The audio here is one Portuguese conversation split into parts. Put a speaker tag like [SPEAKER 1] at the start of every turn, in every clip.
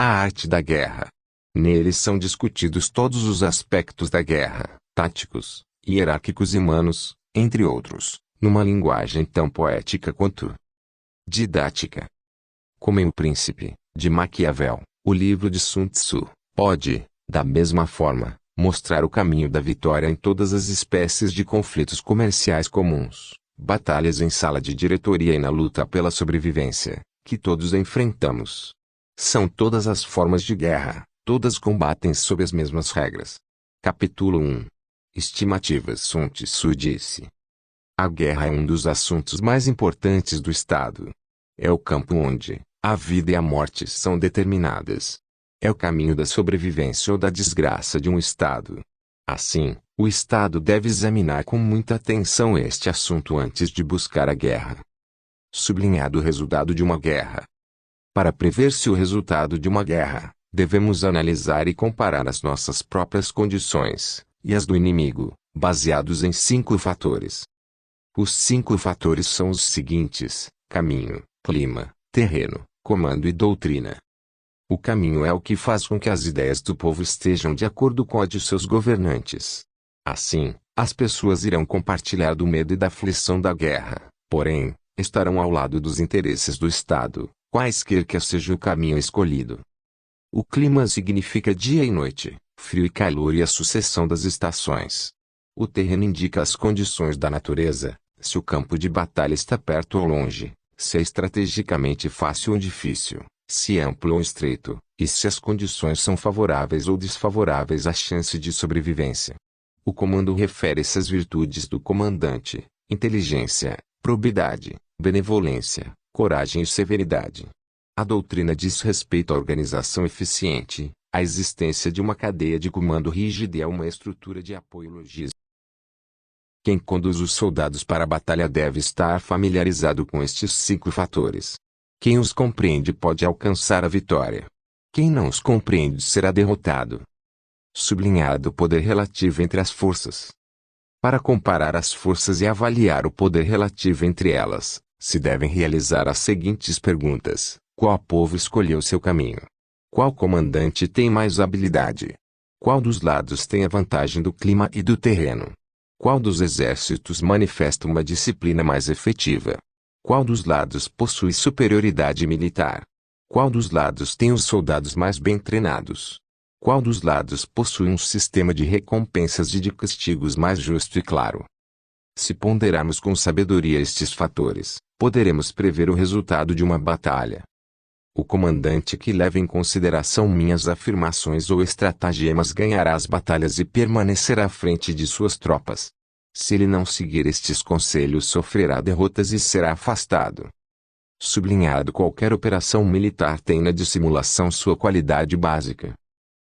[SPEAKER 1] A arte da guerra. Neles são discutidos todos os aspectos da guerra, táticos, hierárquicos e humanos, entre outros, numa linguagem tão poética quanto didática. Como em O Príncipe, de Maquiavel, o livro de Sun Tzu, pode, da mesma forma, mostrar o caminho da vitória em todas as espécies de conflitos comerciais comuns, batalhas em sala de diretoria e na luta pela sobrevivência, que todos enfrentamos. São todas as formas de guerra, todas combatem sob as mesmas regras. Capítulo 1. Estimativas. Sun Tzu disse: a guerra é um dos assuntos mais importantes do Estado. É o campo onde a vida e a morte são determinadas. É o caminho da sobrevivência ou da desgraça de um Estado. Assim, o Estado deve examinar com muita atenção este assunto antes de buscar a guerra. Sublinhado o resultado de uma guerra. Para prever-se o resultado de uma guerra, devemos analisar e comparar as nossas próprias condições e as do inimigo, baseados em 5 fatores. Os 5 fatores são os seguintes: caminho, clima, terreno, comando e doutrina. O caminho é o que faz com que as ideias do povo estejam de acordo com a de seus governantes. Assim, as pessoas irão compartilhar do medo e da aflição da guerra, porém, estarão ao lado dos interesses do Estado, quaisquer que seja o caminho escolhido. O clima significa dia e noite, frio e calor e a sucessão das estações. O terreno indica as condições da natureza, se o campo de batalha está perto ou longe, se é estrategicamente fácil ou difícil, se é amplo ou estreito, e se as condições são favoráveis ou desfavoráveis à chance de sobrevivência. O comando refere-se às virtudes do comandante: inteligência, probidade, benevolência, coragem e severidade. A doutrina diz respeito à organização eficiente, à existência de uma cadeia de comando rígida e a uma estrutura de apoio logístico. Quem conduz os soldados para a batalha deve estar familiarizado com estes 5 fatores. Quem os compreende pode alcançar a vitória. Quem não os compreende será derrotado. Sublinhado o poder relativo entre as forças. Para comparar as forças e avaliar o poder relativo entre elas, se devem realizar as seguintes perguntas: qual povo escolheu seu caminho? Qual comandante tem mais habilidade? Qual dos lados tem a vantagem do clima e do terreno? Qual dos exércitos manifesta uma disciplina mais efetiva? Qual dos lados possui superioridade militar? Qual dos lados tem os soldados mais bem treinados? Qual dos lados possui um sistema de recompensas e de castigos mais justo e claro? Se ponderarmos com sabedoria estes fatores, poderemos prever o resultado de uma batalha. O comandante que leva em consideração minhas afirmações ou estratagemas ganhará as batalhas e permanecerá à frente de suas tropas. Se ele não seguir estes conselhos, sofrerá derrotas e será afastado. Sublinhado: qualquer operação militar tem na dissimulação sua qualidade básica.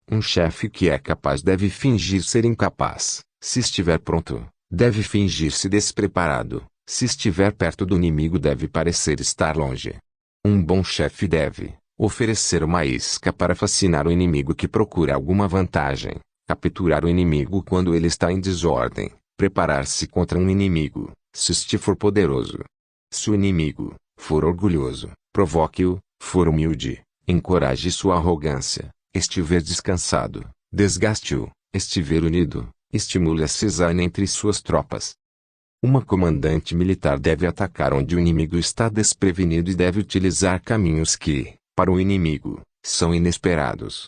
[SPEAKER 1] Um chefe que é capaz deve fingir ser incapaz. Se estiver pronto, deve fingir-se despreparado. Se estiver perto do inimigo, deve parecer estar longe. Um bom chefe deve oferecer uma isca para fascinar o inimigo que procura alguma vantagem, capturar o inimigo quando ele está em desordem, preparar-se contra um inimigo, se este for poderoso. Se o inimigo for orgulhoso, provoque-o; for humilde, encoraje sua arrogância; estiver descansado, desgaste-o; estiver unido, estimule a cisânia entre suas tropas. Uma comandante militar deve atacar onde o inimigo está desprevenido e deve utilizar caminhos que, para o inimigo, são inesperados.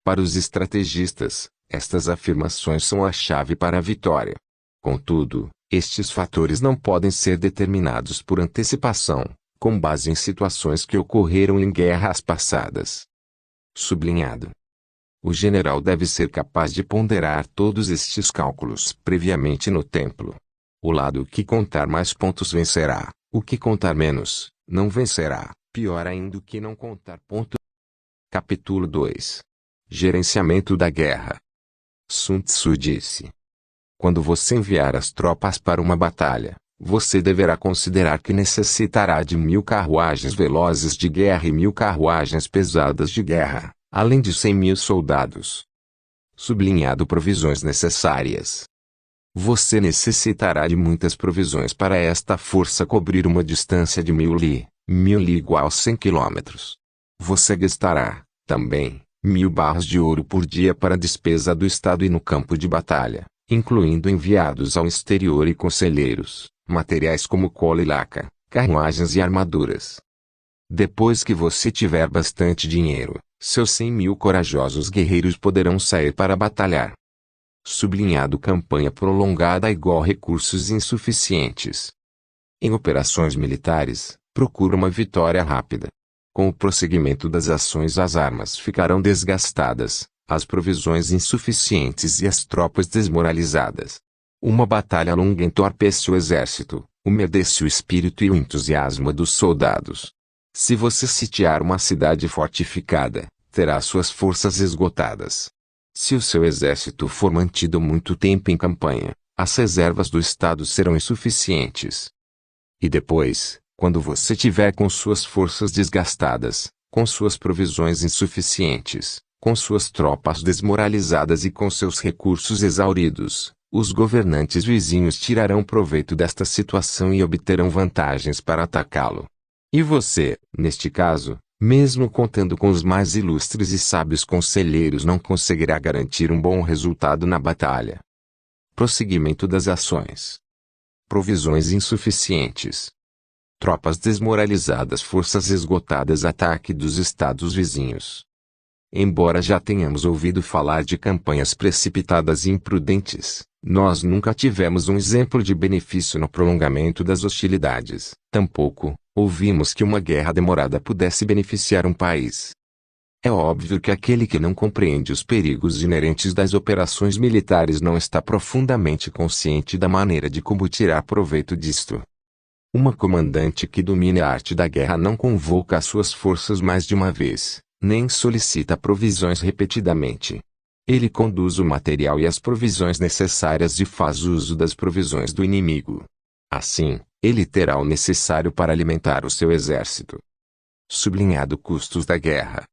[SPEAKER 1] Para os estrategistas, estas afirmações são a chave para a vitória. Contudo, estes fatores não podem ser determinados por antecipação, com base em situações que ocorreram em guerras passadas. Sublinhado: o general deve ser capaz de ponderar todos estes cálculos previamente no tempo. O lado que contar mais pontos vencerá, o que contar menos, não vencerá, pior ainda o que não contar pontos. Capítulo 2. Gerenciamento da guerra. Sun Tzu disse: quando você enviar as tropas para uma batalha, você deverá considerar que necessitará de 1000 carruagens velozes de guerra e 1000 carruagens pesadas de guerra, além de 100.000 soldados. Sublinhado: provisões necessárias. Você necessitará de muitas provisões para esta força cobrir uma distância de 1000 li. 1000 li igual 100 quilômetros. Você gastará, Também, 1.000 barras de ouro por dia para a despesa do Estado e no campo de batalha, incluindo enviados ao exterior e conselheiros, materiais como cola e laca, carruagens e armaduras. Depois que você tiver bastante dinheiro, seus 100.000 corajosos guerreiros poderão sair para batalhar. Sublinhado: campanha prolongada igual recursos insuficientes. Em operações militares, procura uma vitória rápida. Com o prosseguimento das ações, as armas ficarão desgastadas, as provisões insuficientes e as tropas desmoralizadas. Uma batalha longa entorpece o exército, umedece o espírito e o entusiasmo dos soldados. Se você sitiar uma cidade fortificada, terá suas forças esgotadas. Se o seu exército for mantido muito tempo em campanha, as reservas do Estado serão insuficientes. E depois, quando você tiver com suas forças desgastadas, com suas provisões insuficientes, com suas tropas desmoralizadas e com seus recursos exauridos, os governantes vizinhos tirarão proveito desta situação e obterão vantagens para atacá-lo. E você, neste caso, mesmo contando com os mais ilustres e sábios conselheiros, não conseguirá garantir um bom resultado na batalha. Prosseguimento das ações. Provisões insuficientes. Tropas desmoralizadas, forças esgotadas, ataque dos estados vizinhos. Embora já tenhamos ouvido falar de campanhas precipitadas e imprudentes, nós nunca tivemos um exemplo de benefício no prolongamento das hostilidades. Tampouco ouvimos que uma guerra demorada pudesse beneficiar um país. É óbvio que aquele que não compreende os perigos inerentes das operações militares não está profundamente consciente da maneira de como tirar proveito disto. Uma comandante que domine a arte da guerra não convoca as suas forças mais de uma vez, nem solicita provisões repetidamente. Ele conduz o material e as provisões necessárias e faz uso das provisões do inimigo. Assim, ele terá o necessário para alimentar o seu exército. Sublinhado: custos da guerra.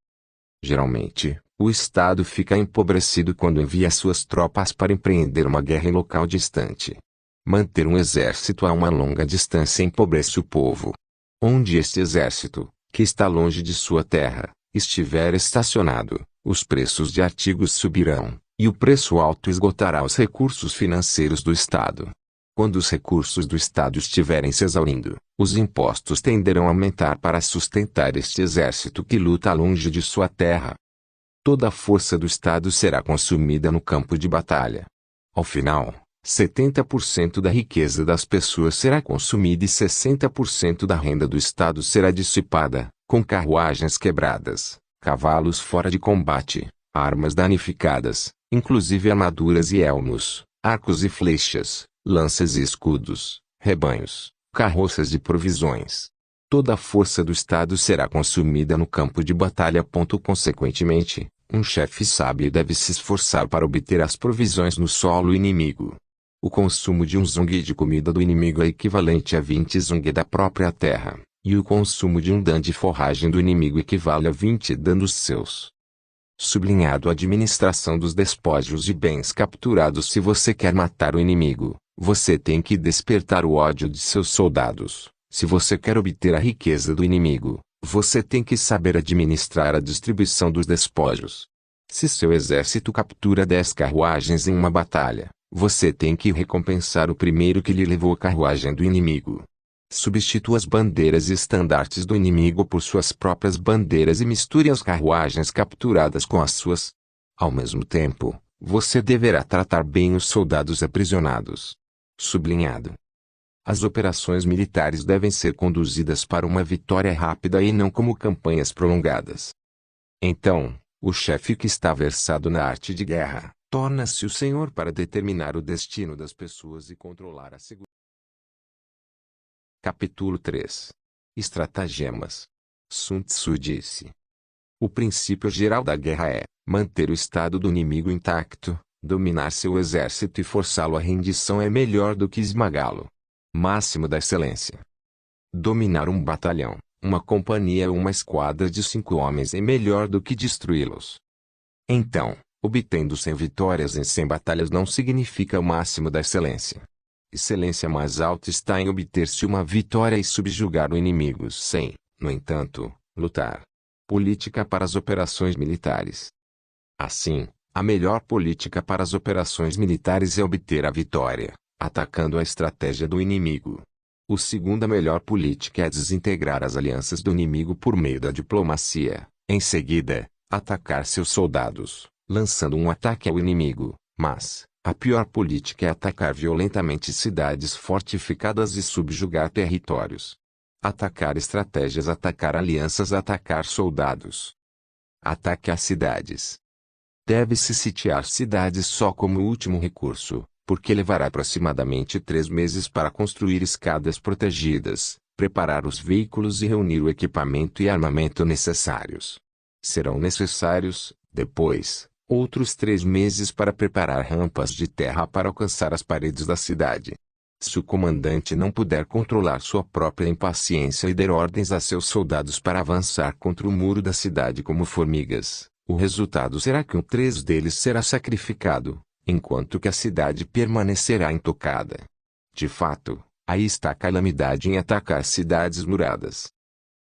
[SPEAKER 1] Geralmente, o Estado fica empobrecido quando envia suas tropas para empreender uma guerra em local distante. Manter um exército a uma longa distância empobrece o povo. Onde este exército, que está longe de sua terra, estiver estacionado, os preços de artigos subirão, e o preço alto esgotará os recursos financeiros do Estado. Quando os recursos do Estado estiverem se exaurindo, os impostos tenderão a aumentar para sustentar este exército que luta longe de sua terra. Toda a força do Estado será consumida no campo de batalha. Ao final, 70% da riqueza das pessoas será consumida e 60% da renda do Estado será dissipada, com carruagens quebradas, cavalos fora de combate, armas danificadas, inclusive armaduras e elmos, arcos e flechas, lanças e escudos, rebanhos, carroças de provisões. Toda a força do Estado será consumida no campo de batalha. Consequentemente, um chefe sábio deve se esforçar para obter as provisões no solo inimigo. O consumo de um zung de comida do inimigo é equivalente a 20 zung da própria terra, e o consumo de um dan de forragem do inimigo equivale a 20 dan dos seus. Sublinhado: administração dos despojos e bens capturados. Se você quer matar o inimigo, você tem que despertar o ódio de seus soldados. Se você quer obter a riqueza do inimigo, você tem que saber administrar a distribuição dos despojos. Se seu exército captura 10 carruagens em uma batalha, você tem que recompensar o primeiro que lhe levou a carruagem do inimigo. Substitua as bandeiras e estandartes do inimigo por suas próprias bandeiras e misture as carruagens capturadas com as suas. Ao mesmo tempo, você deverá tratar bem os soldados aprisionados. Sublinhado: as operações militares devem ser conduzidas para uma vitória rápida e não como campanhas prolongadas. Então, o chefe que está versado na arte de guerra, torna-se o senhor para determinar o destino das pessoas e controlar a segurança. Capítulo 3. Estratagemas. Sun Tzu disse: o princípio geral da guerra é manter o estado do inimigo intacto. Dominar seu exército e forçá-lo à rendição é melhor do que esmagá-lo. Máximo da excelência. Dominar um batalhão, uma companhia ou uma esquadra de 5 homens é melhor do que destruí-los. Então, obtendo 100 vitórias em 100 batalhas não significa o máximo da excelência. Excelência mais alta está em obter-se uma vitória e subjugar o inimigo sem, no entanto, lutar. Política para as operações militares. Assim, a melhor política para as operações militares é obter a vitória, atacando a estratégia do inimigo. A segunda melhor política é desintegrar as alianças do inimigo por meio da diplomacia. Em seguida, atacar seus soldados, lançando um ataque ao inimigo. Mas, a pior política é atacar violentamente cidades fortificadas e subjugar territórios. Atacar estratégias, atacar alianças, atacar soldados. Ataque às cidades. Deve-se sitiar cidades só como último recurso, porque levará aproximadamente 3 meses para construir escadas protegidas, preparar os veículos e reunir o equipamento e armamento necessários. Serão necessários, depois, outros 3 meses para preparar rampas de terra para alcançar as paredes da cidade. Se o comandante não puder controlar sua própria impaciência e der ordens a seus soldados para avançar contra o muro da cidade como formigas, o resultado será que um 3 deles será sacrificado, enquanto que a cidade permanecerá intocada. De fato, aí está a calamidade em atacar cidades muradas.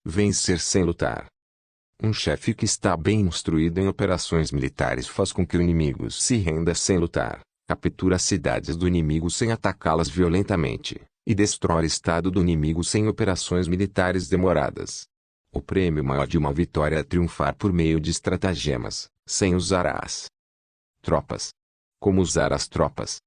[SPEAKER 1] Vencer sem lutar. Um chefe que está bem instruído em operações militares faz com que o inimigo se renda sem lutar, captura as cidades do inimigo sem atacá-las violentamente, e destrói o estado do inimigo sem operações militares demoradas. O prêmio maior de uma vitória é triunfar por meio de estratagemas, sem usar as tropas. Como usar as tropas?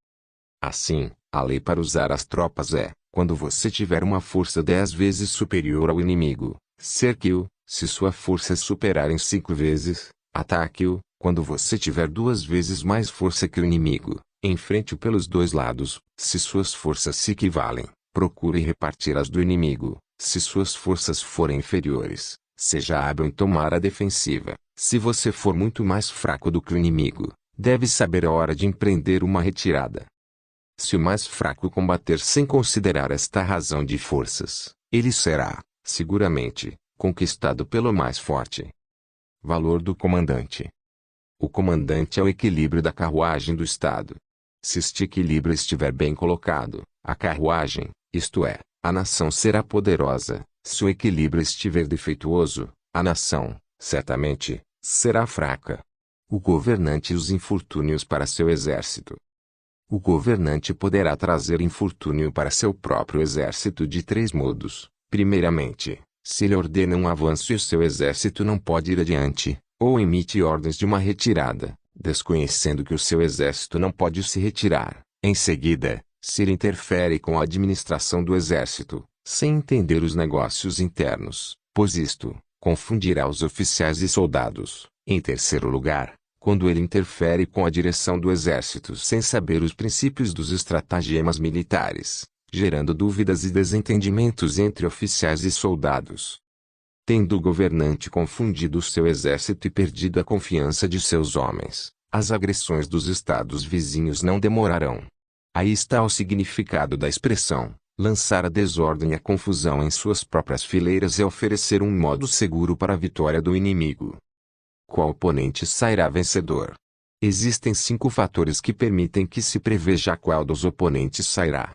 [SPEAKER 1] Assim, a lei para usar as tropas é, quando você tiver uma força 10 vezes superior ao inimigo, cerque-o. Se sua força superar em 5 vezes, ataque-o. Quando você tiver 2 vezes mais força que o inimigo, enfrente-o pelos 2 lados. Se suas forças se equivalem, procure repartir as do inimigo. Se suas forças forem inferiores, seja hábil em tomar a defensiva. Se você for muito mais fraco do que o inimigo, deve saber a hora de empreender uma retirada. Se o mais fraco combater sem considerar esta razão de forças, ele será, seguramente, conquistado pelo mais forte. Valor do comandante. O comandante é o equilíbrio da carruagem do Estado. Se este equilíbrio estiver bem colocado, a carruagem, isto é, a nação será poderosa. Se o equilíbrio estiver defeituoso, a nação, certamente, será fraca. O governante usa infortúnios para seu exército. O governante poderá trazer infortúnio para seu próprio exército de 3 modos. Primeiramente, se ele ordena um avanço e o seu exército não pode ir adiante, ou emite ordens de uma retirada, desconhecendo que o seu exército não pode se retirar. Em seguida, se ele interfere com a administração do exército, sem entender os negócios internos, pois isto confundirá os oficiais e soldados. Em terceiro lugar, quando ele interfere com a direção do exército sem saber os princípios dos estratagemas militares, gerando dúvidas e desentendimentos entre oficiais e soldados. Tendo o governante confundido o seu exército e perdido a confiança de seus homens, as agressões dos estados vizinhos não demorarão. Aí está o significado da expressão: lançar a desordem e a confusão em suas próprias fileiras é oferecer um modo seguro para a vitória do inimigo. Qual oponente sairá vencedor? Existem 5 fatores que permitem que se preveja qual dos oponentes sairá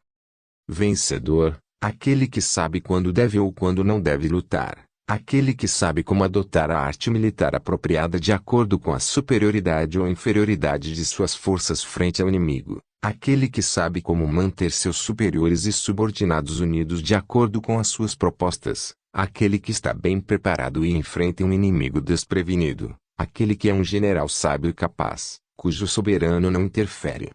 [SPEAKER 1] vencedor: aquele que sabe quando deve ou quando não deve lutar, aquele que sabe como adotar a arte militar apropriada de acordo com a superioridade ou inferioridade de suas forças frente ao inimigo, aquele que sabe como manter seus superiores e subordinados unidos de acordo com as suas propostas, aquele que está bem preparado e enfrenta um inimigo desprevenido, aquele que é um general sábio e capaz, cujo soberano não interfere.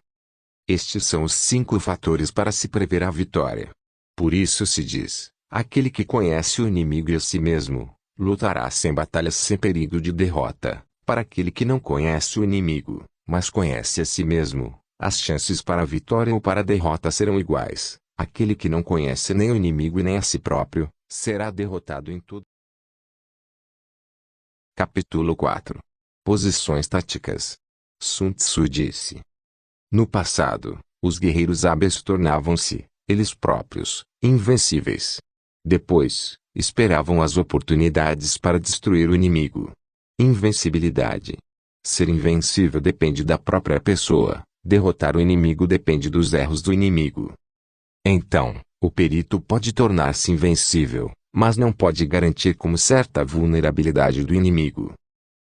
[SPEAKER 1] Estes são os 5 fatores para se prever a vitória. Por isso se diz: aquele que conhece o inimigo e a si mesmo, lutará sem batalhas sem perigo de derrota. Para aquele que não conhece o inimigo, mas conhece a si mesmo, as chances para a vitória ou para a derrota serão iguais. Aquele que não conhece nem o inimigo e nem a si próprio, será derrotado em tudo. Capítulo 4. Posições táticas. Sun Tzu disse: no passado, os guerreiros hábeis tornavam-se, eles próprios, invencíveis. Depois, esperavam as oportunidades para destruir o inimigo. Invencibilidade. Ser invencível depende da própria pessoa, derrotar o inimigo depende dos erros do inimigo. Então, o perito pode tornar-se invencível, mas não pode garantir como certa a vulnerabilidade do inimigo.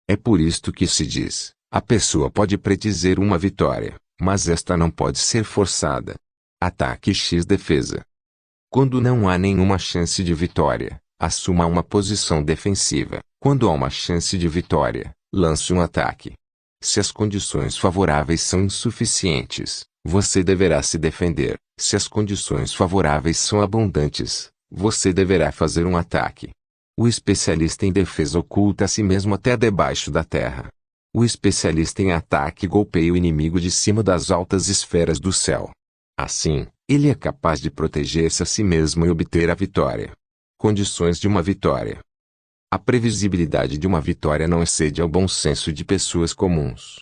[SPEAKER 1] É por isto que se diz, a pessoa pode predizer uma vitória, mas esta não pode ser forçada. Ataque x defesa. Quando não há nenhuma chance de vitória, assuma uma posição defensiva. Quando há uma chance de vitória, lance um ataque. Se as condições favoráveis são insuficientes, você deverá se defender. Se as condições favoráveis são abundantes, você deverá fazer um ataque. O especialista em defesa oculta a si mesmo até debaixo da terra. O especialista em ataque golpeia o inimigo de cima das altas esferas do céu. Assim, ele é capaz de proteger-se a si mesmo e obter a vitória. Condições de uma vitória. A previsibilidade de uma vitória não excede ao bom senso de pessoas comuns.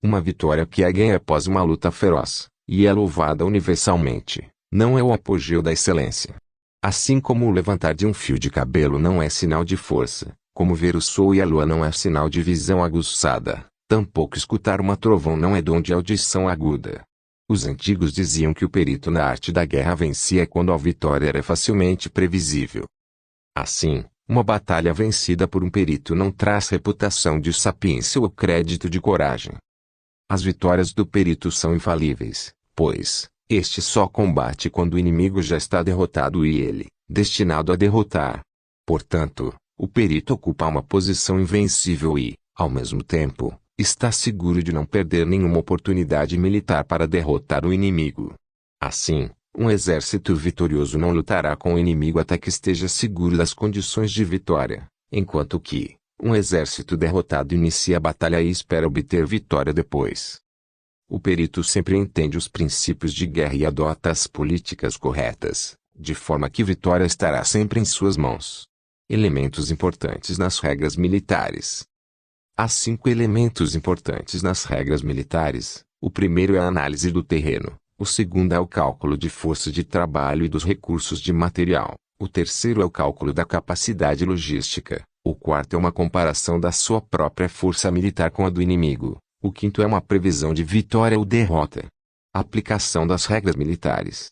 [SPEAKER 1] Uma vitória que é ganha após uma luta feroz, e é louvada universalmente, não é o apogeu da excelência. Assim como o levantar de um fio de cabelo não é sinal de força, como ver o sol e a lua não é sinal de visão aguçada, tampouco escutar uma trovão não é dom de audição aguda. Os antigos diziam que o perito na arte da guerra vencia quando a vitória era facilmente previsível. Assim, uma batalha vencida por um perito não traz reputação de sapiência ou crédito de coragem. As vitórias do perito são infalíveis, pois, este só combate quando o inimigo já está derrotado e ele, destinado a derrotar. Portanto, o perito ocupa uma posição invencível e, ao mesmo tempo, está seguro de não perder nenhuma oportunidade militar para derrotar o inimigo. Assim, um exército vitorioso não lutará com o inimigo até que esteja seguro das condições de vitória, enquanto que, um exército derrotado inicia a batalha e espera obter vitória depois. O perito sempre entende os princípios de guerra e adota as políticas corretas, de forma que vitória estará sempre em suas mãos. Elementos importantes nas regras militares. Há 5 elementos importantes nas regras militares. O primeiro é a análise do terreno, o segundo é o cálculo de força de trabalho e dos recursos de material, o terceiro é o cálculo da capacidade logística, o quarto é uma comparação da sua própria força militar com a do inimigo, o quinto é uma previsão de vitória ou derrota. Aplicação das regras militares.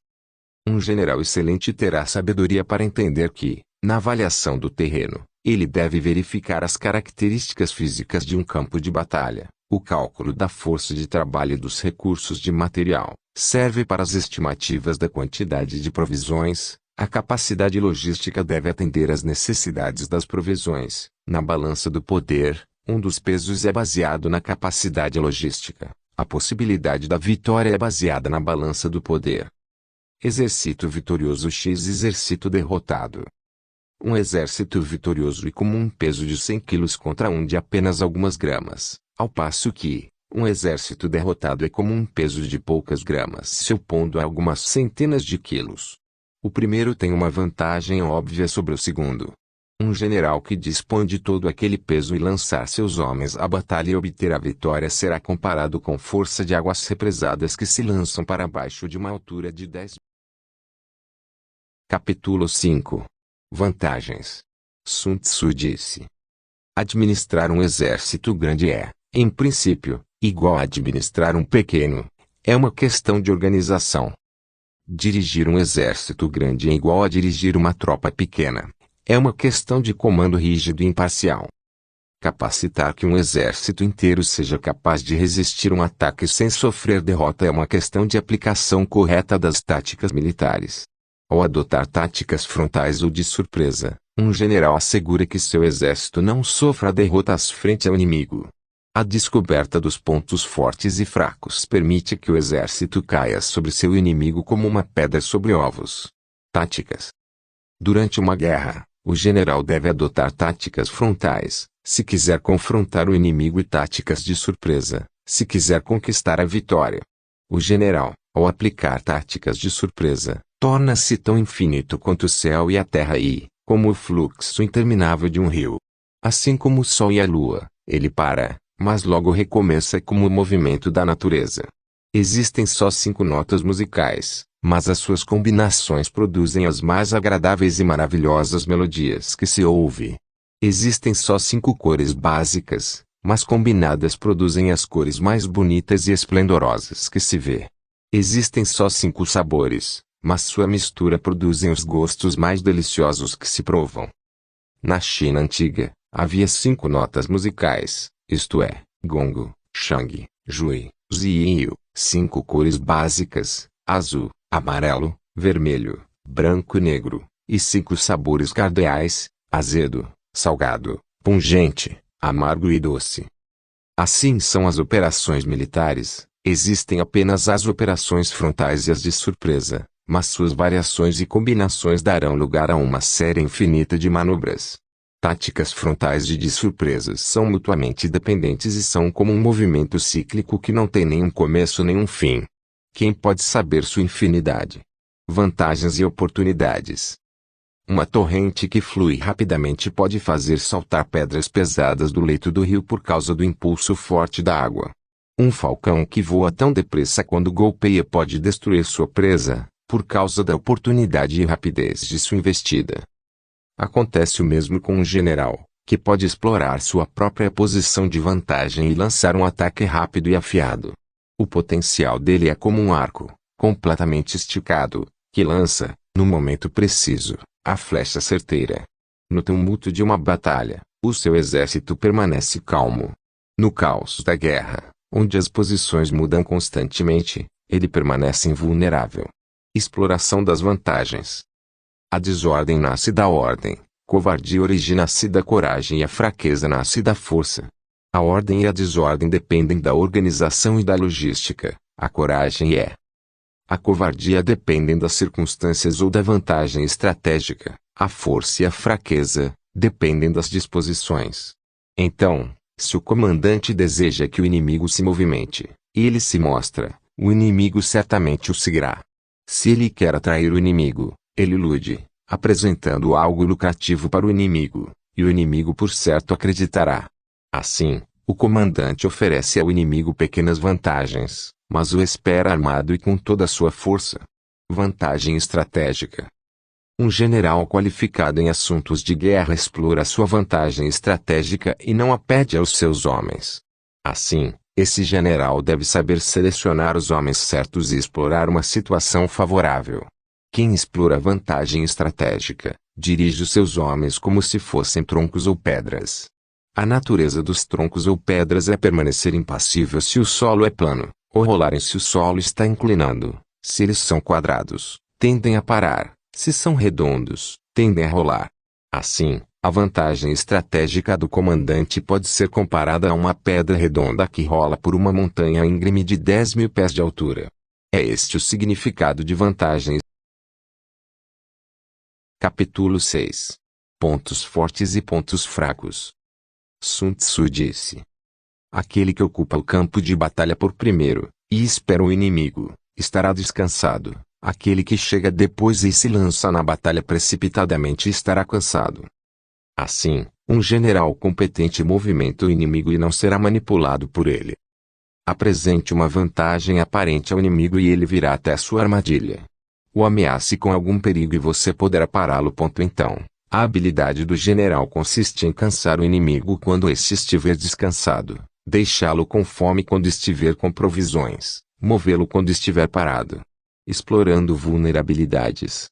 [SPEAKER 1] Um general excelente terá sabedoria para entender que, na avaliação do terreno, ele deve verificar as características físicas de um campo de batalha. O cálculo da força de trabalho e dos recursos de material serve para as estimativas da quantidade de provisões. A capacidade logística deve atender às necessidades das provisões. Na balança do poder, um dos pesos é baseado na capacidade logística. A possibilidade da vitória é baseada na balança do poder. Exército vitorioso x exército derrotado. Um exército vitorioso é como um peso de 100 quilos contra um de apenas algumas gramas, ao passo que, um exército derrotado é como um peso de poucas gramas se opondo a algumas centenas de quilos. O primeiro tem uma vantagem óbvia sobre o segundo. Um general que dispõe de todo aquele peso e lançar seus homens à batalha e obter a vitória será comparado com força de águas represadas que se lançam para baixo de uma altura de 10. Capítulo 5. Vantagens. Sun Tzu disse: administrar um exército grande é, em princípio, igual a administrar um pequeno. É uma questão de organização. Dirigir um exército grande é igual a dirigir uma tropa pequena. É uma questão de comando rígido e imparcial. Capacitar que um exército inteiro seja capaz de resistir um ataque sem sofrer derrota é uma questão de aplicação correta das táticas militares. Ao adotar táticas frontais ou de surpresa, um general assegura que seu exército não sofra derrotas frente ao inimigo. A descoberta dos pontos fortes e fracos permite que o exército caia sobre seu inimigo como uma pedra sobre ovos. Táticas. Durante uma guerra, o general deve adotar táticas frontais, se quiser confrontar o inimigo, e táticas de surpresa, se quiser conquistar a vitória. O general, ao aplicar táticas de surpresa, torna-se tão infinito quanto o céu e a terra e, como o fluxo interminável de um rio. Assim como o sol e a lua, ele para, mas logo recomeça como o movimento da natureza. Existem só 5 notas musicais, mas as suas combinações produzem as mais agradáveis e maravilhosas melodias que se ouve. Existem só 5 cores básicas, mas combinadas produzem as cores mais bonitas e esplendorosas que se vê. Existem só 5 sabores, mas sua mistura produzem os gostos mais deliciosos que se provam. Na China antiga, havia 5 notas musicais, isto é, gongo, shang, jui, ziyu, 5 cores básicas, azul, amarelo, vermelho, branco e negro, e 5 sabores cardeais, azedo, salgado, pungente, amargo e doce. Assim são as operações militares, existem apenas as operações frontais e as de surpresa, mas suas variações e combinações darão lugar a uma série infinita de manobras. Táticas frontais e de surpresas são mutuamente dependentes e são como um movimento cíclico que não tem nenhum começo nem um fim. Quem pode saber sua infinidade? Vantagens e oportunidades. Uma torrente que flui rapidamente pode fazer saltar pedras pesadas do leito do rio por causa do impulso forte da água. Um falcão que voa tão depressa quando golpeia pode destruir sua presa, por causa da oportunidade e rapidez de sua investida. Acontece o mesmo com um general, que pode explorar sua própria posição de vantagem e lançar um ataque rápido e afiado. O potencial dele é como um arco, completamente esticado, que lança, no momento preciso, a flecha certeira. No tumulto de uma batalha, o seu exército permanece calmo. No caos da guerra, onde as posições mudam constantemente, ele permanece invulnerável. Exploração das vantagens. A desordem nasce da ordem, covardia origina-se da coragem e a fraqueza nasce da força. A ordem e a desordem dependem da organização e da logística, a coragem a covardia dependem das circunstâncias ou da vantagem estratégica, a força e a fraqueza dependem das disposições. Então, se o comandante deseja que o inimigo se movimente, e ele se mostra, o inimigo certamente o seguirá. Se ele quer atrair o inimigo, ele ilude, apresentando algo lucrativo para o inimigo, e o inimigo por certo acreditará. Assim, o comandante oferece ao inimigo pequenas vantagens, mas o espera armado e com toda a sua força. Vantagem estratégica. Um general qualificado em assuntos de guerra explora sua vantagem estratégica e não a pede aos seus homens. Assim, esse general deve saber selecionar os homens certos e explorar uma situação favorável. Quem explora vantagem estratégica, dirige os seus homens como se fossem troncos ou pedras. A natureza dos troncos ou pedras é permanecer impassível se o solo é plano, ou rolarem se o solo está inclinando. Se eles são quadrados, tendem a parar. Se são redondos, tendem a rolar. Assim, a vantagem estratégica do comandante pode ser comparada a uma pedra redonda que rola por uma montanha íngreme de 10.000 pés de altura. É este o significado de vantagem. Capítulo 6. Pontos fortes e pontos fracos. Sun Tzu disse: aquele que ocupa o campo de batalha por primeiro, e espera o inimigo, estará descansado. Aquele que chega depois e se lança na batalha precipitadamente estará cansado. Assim, um general competente movimenta o inimigo e não será manipulado por ele. Apresente uma vantagem aparente ao inimigo e ele virá até sua armadilha. O ameace com algum perigo e você poderá pará-lo. Então, a habilidade do general consiste em cansar o inimigo quando este estiver descansado, deixá-lo com fome quando estiver com provisões, movê-lo quando estiver parado. Explorando vulnerabilidades.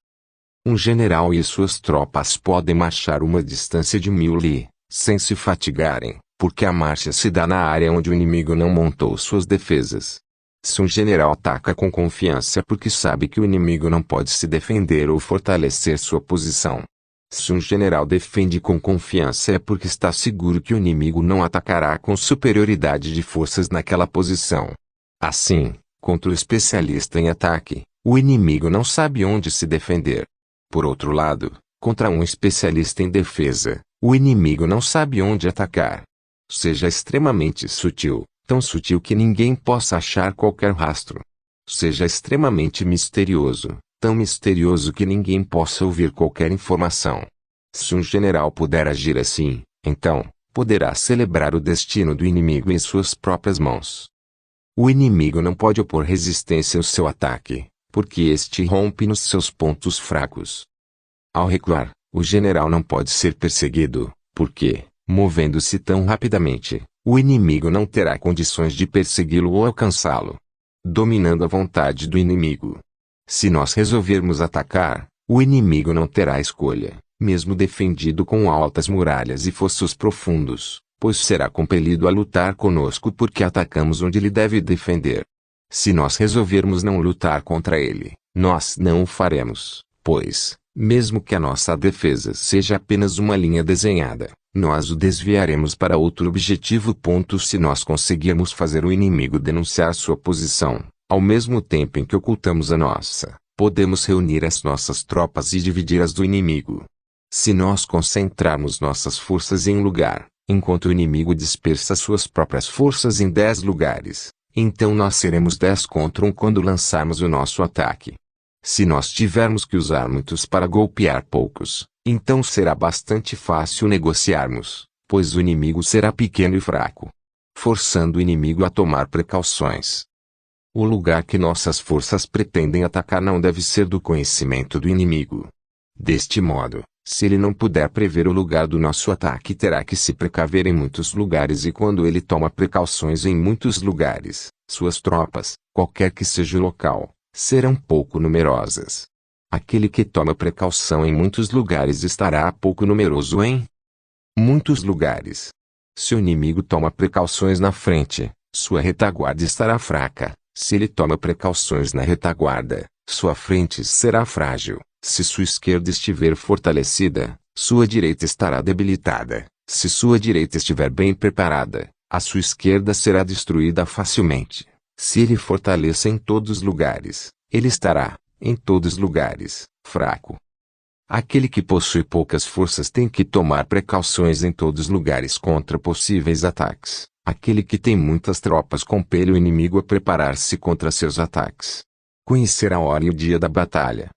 [SPEAKER 1] Um general e suas tropas podem marchar uma distância de 1000 li, sem se fatigarem, porque a marcha se dá na área onde o inimigo não montou suas defesas. Se um general ataca com confiança porque sabe que o inimigo não pode se defender ou fortalecer sua posição. Se um general defende com confiança é porque está seguro que o inimigo não atacará com superioridade de forças naquela posição. Assim, contra o especialista em ataque, o inimigo não sabe onde se defender. Por outro lado, contra um especialista em defesa, o inimigo não sabe onde atacar. Seja extremamente sutil, tão sutil que ninguém possa achar qualquer rastro. Seja extremamente misterioso, tão misterioso que ninguém possa ouvir qualquer informação. Se um general puder agir assim, então, poderá celebrar o destino do inimigo em suas próprias mãos. O inimigo não pode opor resistência ao seu ataque, porque este rompe nos seus pontos fracos. Ao recuar, o general não pode ser perseguido, porque, movendo-se tão rapidamente, o inimigo não terá condições de persegui-lo ou alcançá-lo. Dominando a vontade do inimigo. Se nós resolvermos atacar, o inimigo não terá escolha, mesmo defendido com altas muralhas e fossos profundos, pois será compelido a lutar conosco porque atacamos onde ele deve defender. Se nós resolvermos não lutar contra ele, nós não o faremos, pois, mesmo que a nossa defesa seja apenas uma linha desenhada, nós o desviaremos para outro objetivo. Se nós conseguirmos fazer o inimigo denunciar sua posição, ao mesmo tempo em que ocultamos a nossa, podemos reunir as nossas tropas e dividir-as do inimigo. Se nós concentrarmos nossas forças em um lugar, enquanto o inimigo dispersa suas próprias forças em 10 lugares, então nós seremos 10 contra 1 quando lançarmos o nosso ataque. Se nós tivermos que usar muitos para golpear poucos, então será bastante fácil negociarmos, pois o inimigo será pequeno e fraco, forçando o inimigo a tomar precauções. O lugar que nossas forças pretendem atacar não deve ser do conhecimento do inimigo. Deste modo, se ele não puder prever o lugar do nosso ataque, terá que se precaver em muitos lugares, e quando ele toma precauções em muitos lugares, suas tropas, qualquer que seja o local, serão pouco numerosas. Aquele que toma precaução em muitos lugares estará pouco numeroso em muitos lugares. Se o inimigo toma precauções na frente, sua retaguarda estará fraca. Se ele toma precauções na retaguarda, sua frente será frágil. Se sua esquerda estiver fortalecida, sua direita estará debilitada. Se sua direita estiver bem preparada, a sua esquerda será destruída facilmente. Se ele fortaleça em todos os lugares, ele estará, em todos os lugares, fraco. Aquele que possui poucas forças tem que tomar precauções em todos os lugares contra possíveis ataques. Aquele que tem muitas tropas compele o inimigo a preparar-se contra seus ataques. Conhecer a hora e o dia da batalha.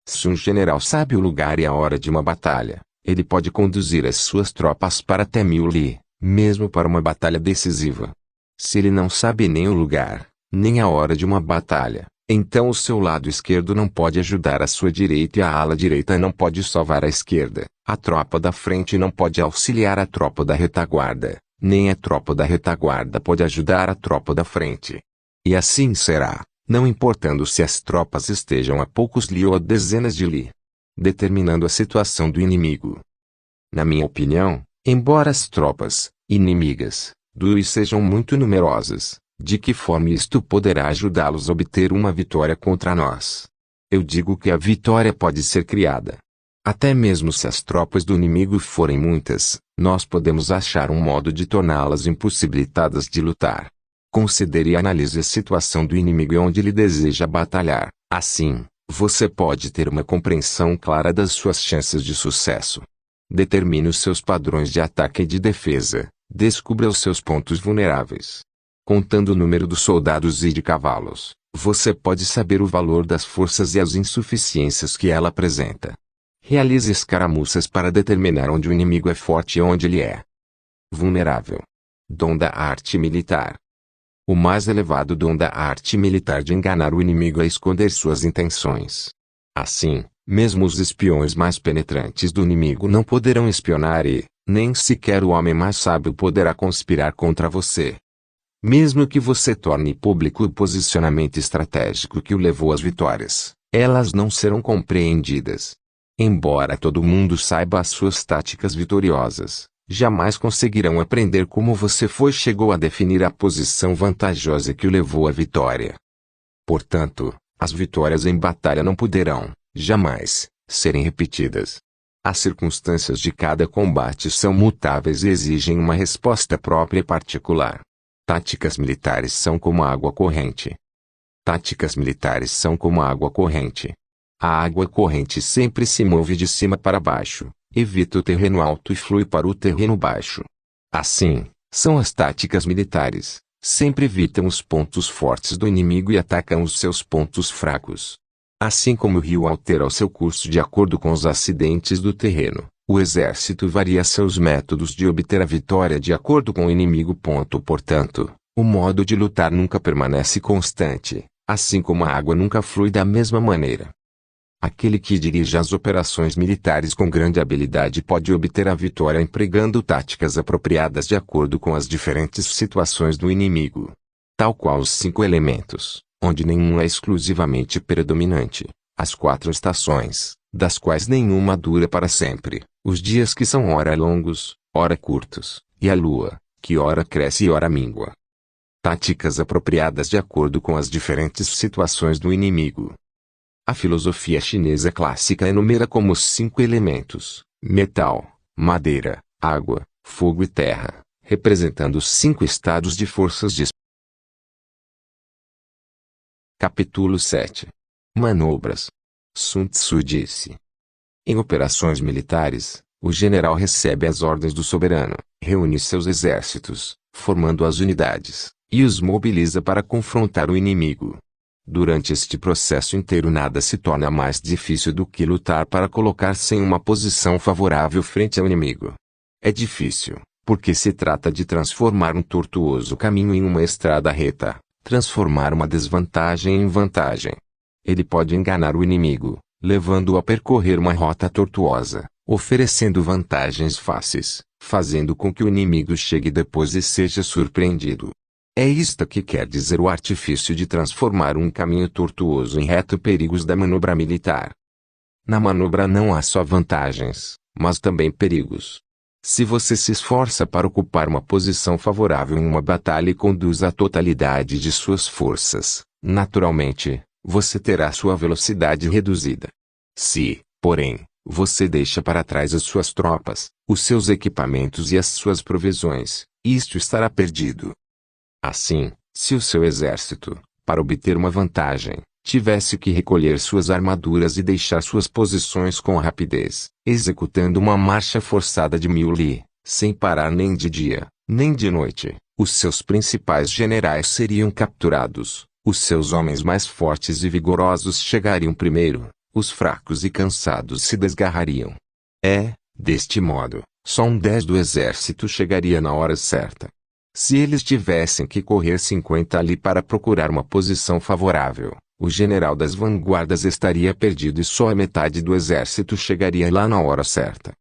[SPEAKER 1] Se um general sabe o lugar e a hora de uma batalha, ele pode conduzir as suas tropas para até 1000 li, mesmo para uma batalha decisiva. Se ele não sabe nem o lugar, nem a hora de uma batalha, então o seu lado esquerdo não pode ajudar a sua direita e a ala direita não pode salvar a esquerda. A tropa da frente não pode auxiliar a tropa da retaguarda, nem a tropa da retaguarda pode ajudar a tropa da frente. E assim será, não importando se as tropas estejam a poucos li ou a dezenas de li, determinando a situação do inimigo. Na minha opinião, embora as tropas inimigas do Yi sejam muito numerosas, de que forma isto poderá ajudá-los a obter uma vitória contra nós? Eu digo que a vitória pode ser criada. Até mesmo se as tropas do inimigo forem muitas, nós podemos achar um modo de torná-las impossibilitadas de lutar. Considere e analise a situação do inimigo e onde ele deseja batalhar. Assim, você pode ter uma compreensão clara das suas chances de sucesso. Determine os seus padrões de ataque e de defesa. Descubra os seus pontos vulneráveis. Contando o número dos soldados e de cavalos, você pode saber o valor das forças e as insuficiências que ela apresenta. Realize escaramuças para determinar onde o inimigo é forte e onde ele é vulnerável. Dom da arte militar. O mais elevado dom da arte militar de enganar o inimigo é esconder suas intenções. Assim, mesmo os espiões mais penetrantes do inimigo não poderão espionar e, nem sequer o homem mais sábio poderá conspirar contra você. Mesmo que você torne público o posicionamento estratégico que o levou às vitórias, elas não serão compreendidas. Embora todo mundo saiba as suas táticas vitoriosas, jamais conseguirão aprender como você chegou a definir a posição vantajosa que o levou à vitória. Portanto, as vitórias em batalha não poderão, jamais, serem repetidas. As circunstâncias de cada combate são mutáveis e exigem uma resposta própria e particular. Táticas militares são como água corrente. Táticas militares são como água corrente. A água corrente sempre se move de cima para baixo, evita o terreno alto e flui para o terreno baixo. Assim, são as táticas militares, sempre evitam os pontos fortes do inimigo e atacam os seus pontos fracos. Assim como o rio altera o seu curso de acordo com os acidentes do terreno, o exército varia seus métodos de obter a vitória de acordo com o inimigo. Portanto, o modo de lutar nunca permanece constante, assim como a água nunca flui da mesma maneira. Aquele que dirige as operações militares com grande habilidade pode obter a vitória empregando táticas apropriadas de acordo com as diferentes situações do inimigo. Tal qual os 5 elementos, onde nenhum é exclusivamente predominante, as 4 estações, das quais nenhuma dura para sempre, os dias que são ora longos, ora curtos, e a lua, que ora cresce e ora mingua. Táticas apropriadas de acordo com as diferentes situações do inimigo. A filosofia chinesa clássica enumera como 5 elementos: metal, madeira, água, fogo e terra, representando os 5 estados de forças de. Capítulo 7. Manobras. Sun Tzu disse: em operações militares, o general recebe as ordens do soberano, reúne seus exércitos, formando as unidades, e os mobiliza para confrontar o inimigo. Durante este processo inteiro nada se torna mais difícil do que lutar para colocar-se em uma posição favorável frente ao inimigo. É difícil, porque se trata de transformar um tortuoso caminho em uma estrada reta, transformar uma desvantagem em vantagem. Ele pode enganar o inimigo, levando-o a percorrer uma rota tortuosa, oferecendo vantagens fáceis, fazendo com que o inimigo chegue depois e seja surpreendido. É isto que quer dizer o artifício de transformar um caminho tortuoso em reto. Perigos da manobra militar. Na manobra não há só vantagens, mas também perigos. Se você se esforça para ocupar uma posição favorável em uma batalha e conduz a totalidade de suas forças, naturalmente, você terá sua velocidade reduzida. Se, porém, você deixa para trás as suas tropas, os seus equipamentos e as suas provisões, isto estará perdido. Assim, se o seu exército, para obter uma vantagem, tivesse que recolher suas armaduras e deixar suas posições com rapidez, executando uma marcha forçada de 1000 li, sem parar nem de dia, nem de noite, os seus principais generais seriam capturados, os seus homens mais fortes e vigorosos chegariam primeiro, os fracos e cansados se desgarrariam. Deste modo, só 1/10 do exército chegaria na hora certa. Se eles tivessem que correr 50 li para procurar uma posição favorável, o general das vanguardas estaria perdido e só a metade do exército chegaria lá na hora certa.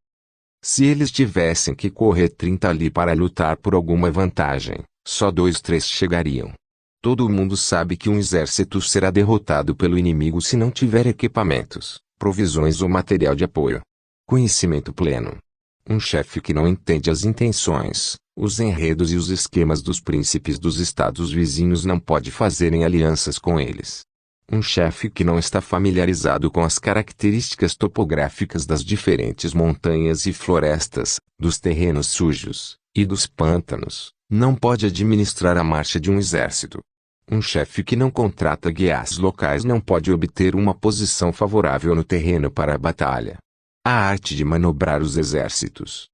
[SPEAKER 1] Se eles tivessem que correr 30 li para lutar por alguma vantagem, só 2/3 chegariam. Todo mundo sabe que um exército será derrotado pelo inimigo se não tiver equipamentos, provisões ou material de apoio. Conhecimento pleno. Um chefe que não entende as intenções, os enredos e os esquemas dos príncipes dos estados vizinhos não pode fazer alianças com eles. Um chefe que não está familiarizado com as características topográficas das diferentes montanhas e florestas, dos terrenos sujos, e dos pântanos, não pode administrar a marcha de um exército. Um chefe que não contrata guias locais não pode obter uma posição favorável no terreno para a batalha. A arte de manobrar os exércitos.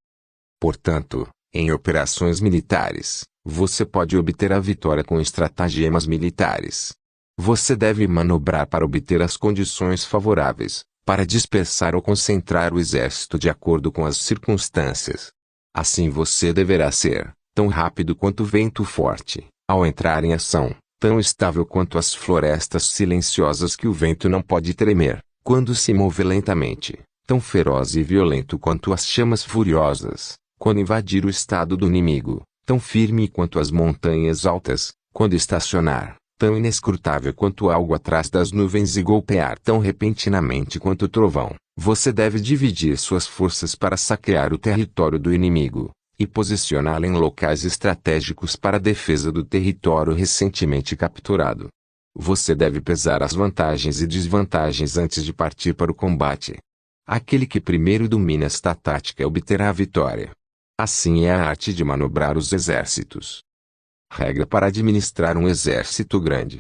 [SPEAKER 1] Portanto, em operações militares, você pode obter a vitória com estratagemas militares. Você deve manobrar para obter as condições favoráveis, para dispersar ou concentrar o exército de acordo com as circunstâncias. Assim você deverá ser, tão rápido quanto o vento forte, ao entrar em ação, tão estável quanto as florestas silenciosas que o vento não pode tremer, quando se move lentamente, tão feroz e violento quanto as chamas furiosas, quando invadir o estado do inimigo, tão firme quanto as montanhas altas, quando estacionar, tão inescrutável quanto algo atrás das nuvens e golpear tão repentinamente quanto o trovão. Você deve dividir suas forças para saquear o território do inimigo, e posicioná-lo em locais estratégicos para a defesa do território recentemente capturado. Você deve pesar as vantagens e desvantagens antes de partir para o combate. Aquele que primeiro domina esta tática obterá a vitória. Assim é a arte de manobrar os exércitos. Regra para administrar um exército grande.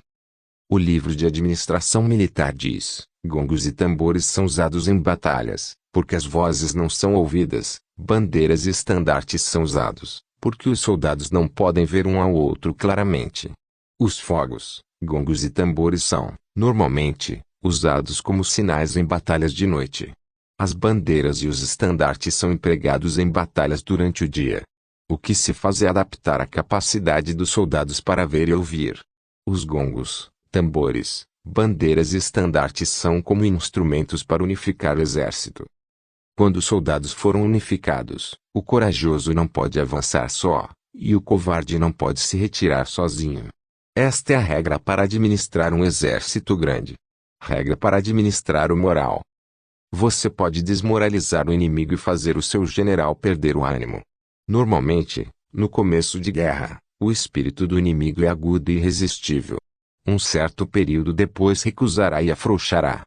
[SPEAKER 1] O livro de administração militar diz: gongos e tambores são usados em batalhas, porque as vozes não são ouvidas, bandeiras e estandartes são usados, porque os soldados não podem ver um ao outro claramente. Os fogos, gongos e tambores são, normalmente, usados como sinais em batalhas de noite. As bandeiras e os estandartes são empregados em batalhas durante o dia. O que se faz é adaptar a capacidade dos soldados para ver e ouvir. Os gongos, tambores, bandeiras e estandartes são como instrumentos para unificar o exército. Quando os soldados foram unificados, o corajoso não pode avançar só, e o covarde não pode se retirar sozinho. Esta é a regra para administrar um exército grande. Regra para administrar o moral. Você pode desmoralizar o inimigo e fazer o seu general perder o ânimo. Normalmente, no começo de guerra, o espírito do inimigo é agudo e irresistível. Um certo período depois recusará e afrouxará.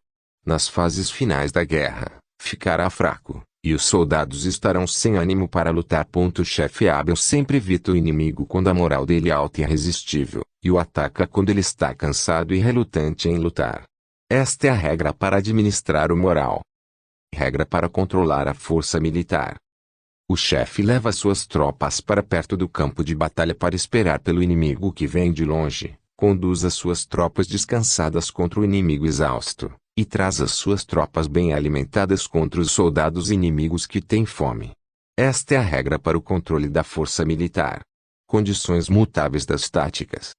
[SPEAKER 1] Nas fases finais da guerra, ficará fraco, e os soldados estarão sem ânimo para lutar. O chefe hábil sempre evita o inimigo quando a moral dele é alta e irresistível, e o ataca quando ele está cansado e relutante em lutar. Esta é a regra para administrar o moral. Regra para controlar a força militar. O chefe leva suas tropas para perto do campo de batalha para esperar pelo inimigo que vem de longe, conduz as suas tropas descansadas contra o inimigo exausto, e traz as suas tropas bem alimentadas contra os soldados inimigos que têm fome. Esta é a regra para o controle da força militar. Condições mutáveis das táticas.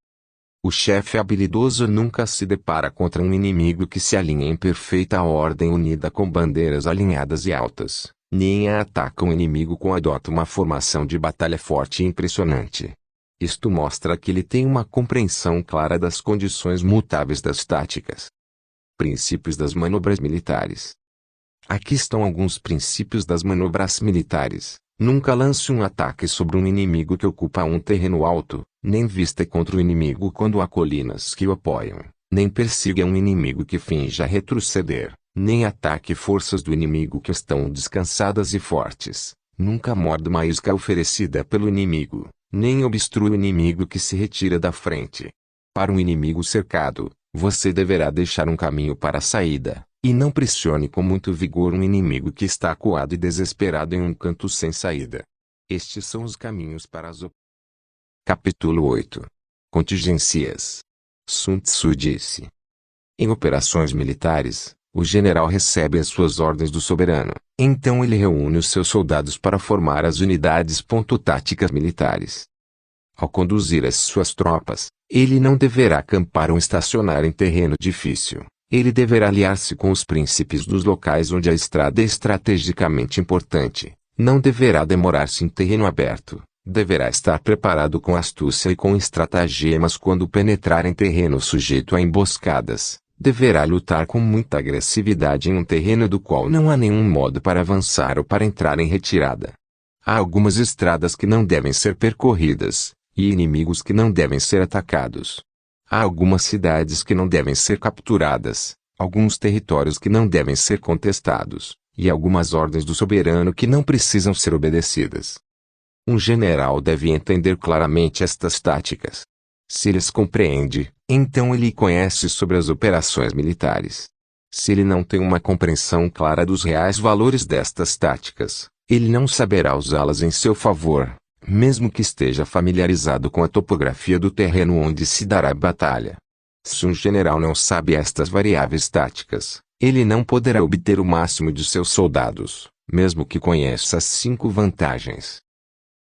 [SPEAKER 1] O chefe habilidoso nunca se depara contra um inimigo que se alinha em perfeita ordem unida com bandeiras alinhadas e altas, nem ataca um inimigo com adota uma formação de batalha forte e impressionante. Isto mostra que ele tem uma compreensão clara das condições mutáveis das táticas. Princípios das manobras militares. Aqui estão alguns princípios das manobras militares. Nunca lance um ataque sobre um inimigo que ocupa um terreno alto, nem vista contra o inimigo quando há colinas que o apoiam, nem persiga um inimigo que finja retroceder, nem ataque forças do inimigo que estão descansadas e fortes. Nunca morda uma isca oferecida pelo inimigo, nem obstrua o inimigo que se retira da frente. Para um inimigo cercado, você deverá deixar um caminho para a saída, e não pressione com muito vigor um inimigo que está acuado e desesperado em um canto sem saída. Estes são os caminhos para as Capítulo 8. Contingências. Sun Tzu disse. Em operações militares, o general recebe as suas ordens do soberano, então ele reúne os seus soldados para formar as unidades. Táticas militares. Ao conduzir as suas tropas, ele não deverá acampar ou estacionar em terreno difícil. Ele deverá aliar-se com os príncipes dos locais onde a estrada é estrategicamente importante. Não deverá demorar-se em terreno aberto. Deverá estar preparado com astúcia e com estratagemas quando penetrar em terreno sujeito a emboscadas. Deverá lutar com muita agressividade em um terreno do qual não há nenhum modo para avançar ou para entrar em retirada. Há algumas estradas que não devem ser percorridas, e inimigos que não devem ser atacados. Há algumas cidades que não devem ser capturadas, alguns territórios que não devem ser contestados, e algumas ordens do soberano que não precisam ser obedecidas. Um general deve entender claramente estas táticas. Se ele as compreende, então ele conhece sobre as operações militares. Se ele não tem uma compreensão clara dos reais valores destas táticas, ele não saberá usá-las em seu favor, mesmo que esteja familiarizado com a topografia do terreno onde se dará a batalha. Se um general não sabe estas variáveis táticas, ele não poderá obter o máximo de seus soldados, mesmo que conheça as 5 vantagens.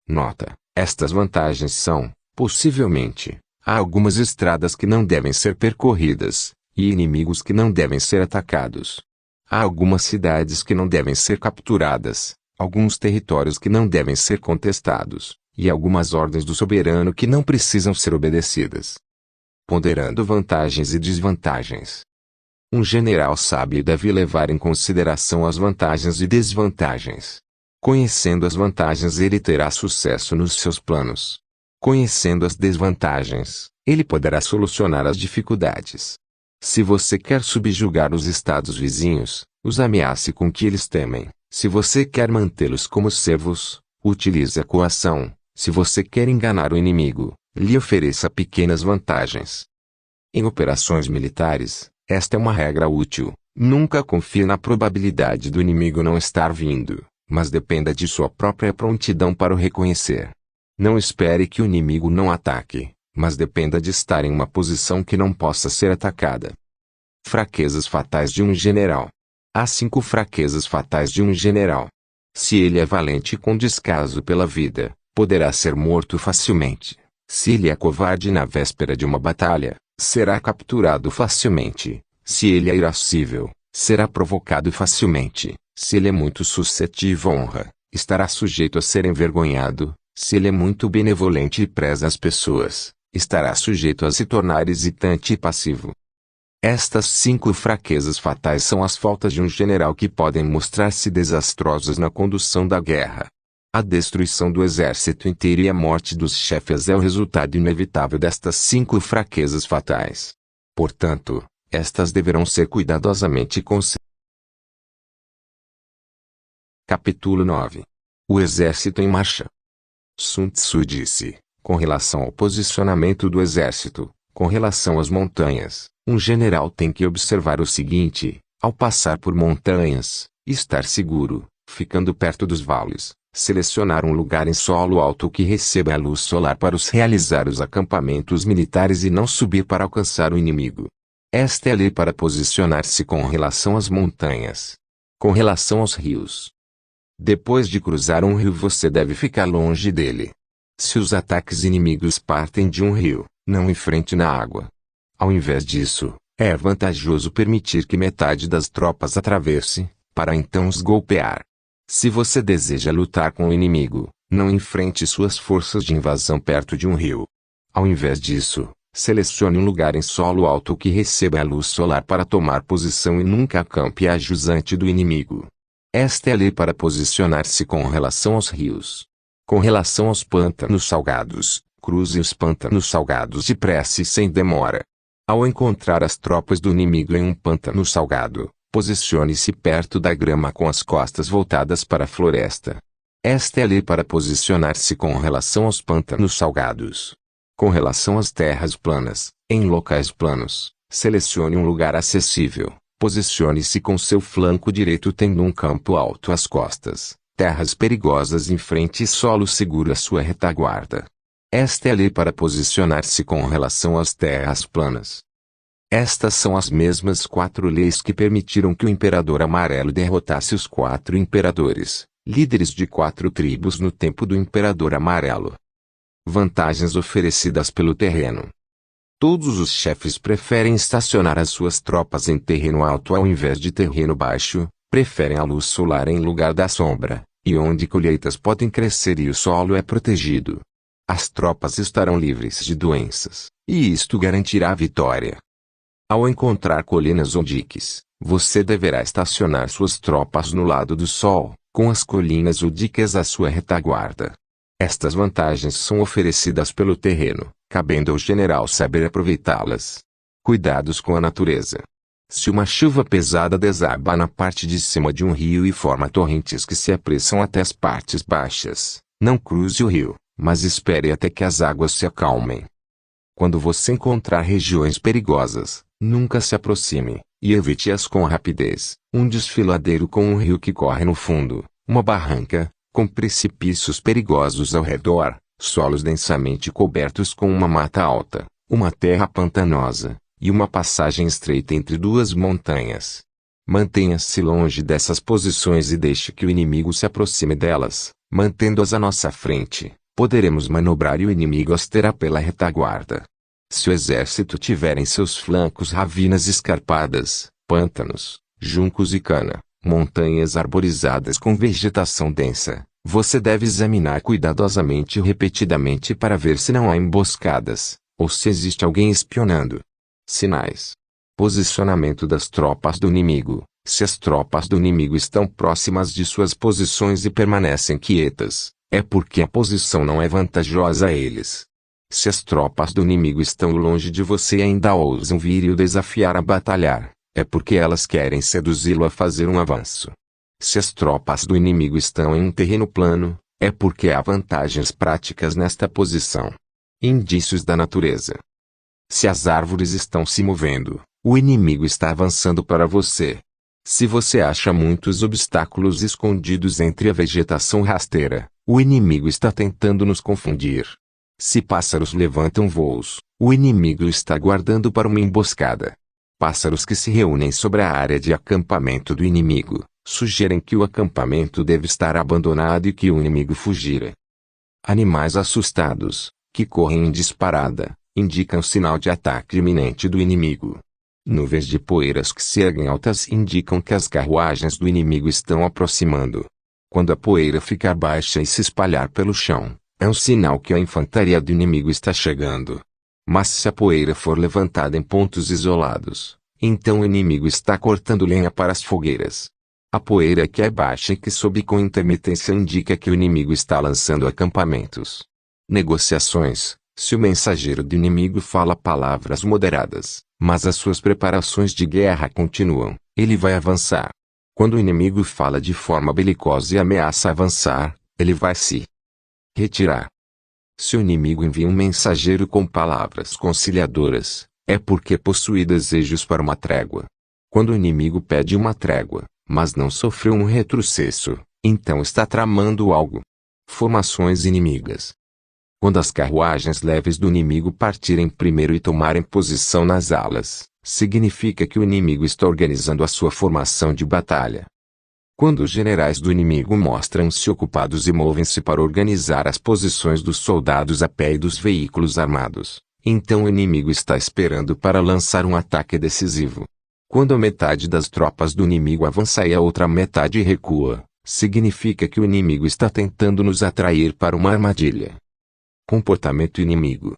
[SPEAKER 1] Nota: estas vantagens são, possivelmente, há algumas estradas que não devem ser percorridas, e inimigos que não devem ser atacados. Há algumas cidades que não devem ser capturadas, alguns territórios que não devem ser contestados, e algumas ordens do soberano que não precisam ser obedecidas. Ponderando vantagens e desvantagens. Um general sábio deve levar em consideração as vantagens e desvantagens. Conhecendo as vantagens, ele terá sucesso nos seus planos. Conhecendo as desvantagens, ele poderá solucionar as dificuldades. Se você quer subjugar os estados vizinhos, os ameace com o que eles temem. Se você quer mantê-los como servos, utilize a coação. Se você quer enganar o inimigo, lhe ofereça pequenas vantagens. Em operações militares, esta é uma regra útil. Nunca confie na probabilidade do inimigo não estar vindo, mas dependa de sua própria prontidão para o reconhecer. Não espere que o inimigo não ataque, mas dependa de estar em uma posição que não possa ser atacada. Fraquezas fatais de um general. Há 5 fraquezas fatais de um general. Se ele é valente e com descaso pela vida, poderá ser morto facilmente. Se ele é covarde na véspera de uma batalha, será capturado facilmente. Se ele é irascível, será provocado facilmente. Se ele é muito suscetível à honra, estará sujeito a ser envergonhado. Se ele é muito benevolente e preza as pessoas, estará sujeito a se tornar hesitante e passivo. Estas 5 fraquezas fatais são as faltas de um general que podem mostrar-se desastrosas na condução da guerra. A destruição do exército inteiro e a morte dos chefes é o resultado inevitável destas 5 fraquezas fatais. Portanto, estas deverão ser cuidadosamente consideradas. Capítulo 9. O exército em marcha. Sun Tzu disse, com relação ao posicionamento do exército, com relação às montanhas, um general tem que observar o seguinte: ao passar por montanhas, estar seguro, ficando perto dos vales, selecionar um lugar em solo alto que receba a luz solar para realizar os acampamentos militares e não subir para alcançar o inimigo. Esta é a lei para posicionar-se com relação às montanhas. Com relação aos rios. Depois de cruzar um rio você deve ficar longe dele. Se os ataques inimigos partem de um rio, não enfrente na água. Ao invés disso, é vantajoso permitir que metade das tropas atravesse, para então os golpear. Se você deseja lutar com o inimigo, não enfrente suas forças de invasão perto de um rio. Ao invés disso, selecione um lugar em solo alto que receba a luz solar para tomar posição e nunca acampe a jusante do inimigo. Esta é a lei para posicionar-se com relação aos rios. Com relação aos pântanos salgados, cruze os pântanos salgados depressa e sem demora. Ao encontrar as tropas do inimigo em um pântano salgado, posicione-se perto da grama com as costas voltadas para a floresta. Esta é a lei para posicionar-se com relação aos pântanos salgados. Com relação às terras planas, em locais planos, selecione um lugar acessível. Posicione-se com seu flanco direito tendo um campo alto às costas, terras perigosas em frente e solo seguro à sua retaguarda. Esta é a lei para posicionar-se com relação às terras planas. Estas são as mesmas 4 leis que permitiram que o Imperador Amarelo derrotasse os 4 imperadores, líderes de 4 tribos no tempo do Imperador Amarelo. Vantagens oferecidas pelo terreno. Todos os chefes preferem estacionar as suas tropas em terreno alto ao invés de terreno baixo, preferem a luz solar em lugar da sombra, e onde colheitas podem crescer e o solo é protegido. As tropas estarão livres de doenças, e isto garantirá a vitória. Ao encontrar colinas ou diques, você deverá estacionar suas tropas no lado do sol, com as colinas ou diques à sua retaguarda. Estas vantagens são oferecidas pelo terreno, cabendo ao general saber aproveitá-las. Cuidados com a natureza. Se uma chuva pesada desaba na parte de cima de um rio e forma torrentes que se apressam até as partes baixas, não cruze o rio, mas espere até que as águas se acalmem. Quando você encontrar regiões perigosas, nunca se aproxime, e evite-as com rapidez. Um desfiladeiro com um rio que corre no fundo, uma barranca, com precipícios perigosos ao redor, solos densamente cobertos com uma mata alta, uma terra pantanosa, e uma passagem estreita entre 2 montanhas. Mantenha-se longe dessas posições e deixe que o inimigo se aproxime delas, mantendo-as à nossa frente. Poderemos manobrar e o inimigo as terá pela retaguarda. Se o exército tiver em seus flancos ravinas escarpadas, pântanos, juncos e cana, montanhas arborizadas com vegetação densa, você deve examinar cuidadosamente e repetidamente para ver se não há emboscadas, ou se existe alguém espionando. Sinais. Posicionamento das tropas do inimigo. Se as tropas do inimigo estão próximas de suas posições e permanecem quietas, é porque a posição não é vantajosa a eles. Se as tropas do inimigo estão longe de você e ainda ousam vir e o desafiar a batalhar, é porque elas querem seduzi-lo a fazer um avanço. Se as tropas do inimigo estão em um terreno plano, é porque há vantagens práticas nesta posição. Indícios da natureza. Se as árvores estão se movendo, o inimigo está avançando para você. Se você acha muitos obstáculos escondidos entre a vegetação rasteira, o inimigo está tentando nos confundir. Se pássaros levantam voos, o inimigo está guardando para uma emboscada. Pássaros que se reúnem sobre a área de acampamento do inimigo, sugerem que o acampamento deve estar abandonado e que o inimigo fugira. Animais assustados, que correm em disparada, indicam sinal de ataque iminente do inimigo. Nuvens de poeiras que se erguem altas indicam que as carruagens do inimigo estão aproximando. Quando a poeira ficar baixa e se espalhar pelo chão, é um sinal que a infantaria do inimigo está chegando. Mas se a poeira for levantada em pontos isolados, então o inimigo está cortando lenha para as fogueiras. A poeira que é baixa e que sobe com intermitência indica que o inimigo está lançando acampamentos. Negociações. Se o mensageiro do inimigo fala palavras moderadas, mas as suas preparações de guerra continuam, ele vai avançar. Quando o inimigo fala de forma belicosa e ameaça avançar, ele vai se retirar. Se o inimigo envia um mensageiro com palavras conciliadoras, é porque possui desejos para uma trégua. Quando o inimigo pede uma trégua, mas não sofreu um retrocesso, então está tramando algo. Formações inimigas. Quando as carruagens leves do inimigo partirem primeiro e tomarem posição nas alas, significa que o inimigo está organizando a sua formação de batalha. Quando os generais do inimigo mostram-se ocupados e movem-se para organizar as posições dos soldados a pé e dos veículos armados, então o inimigo está esperando para lançar um ataque decisivo. Quando a metade das tropas do inimigo avança e a outra metade recua, significa que o inimigo está tentando nos atrair para uma armadilha. Comportamento inimigo.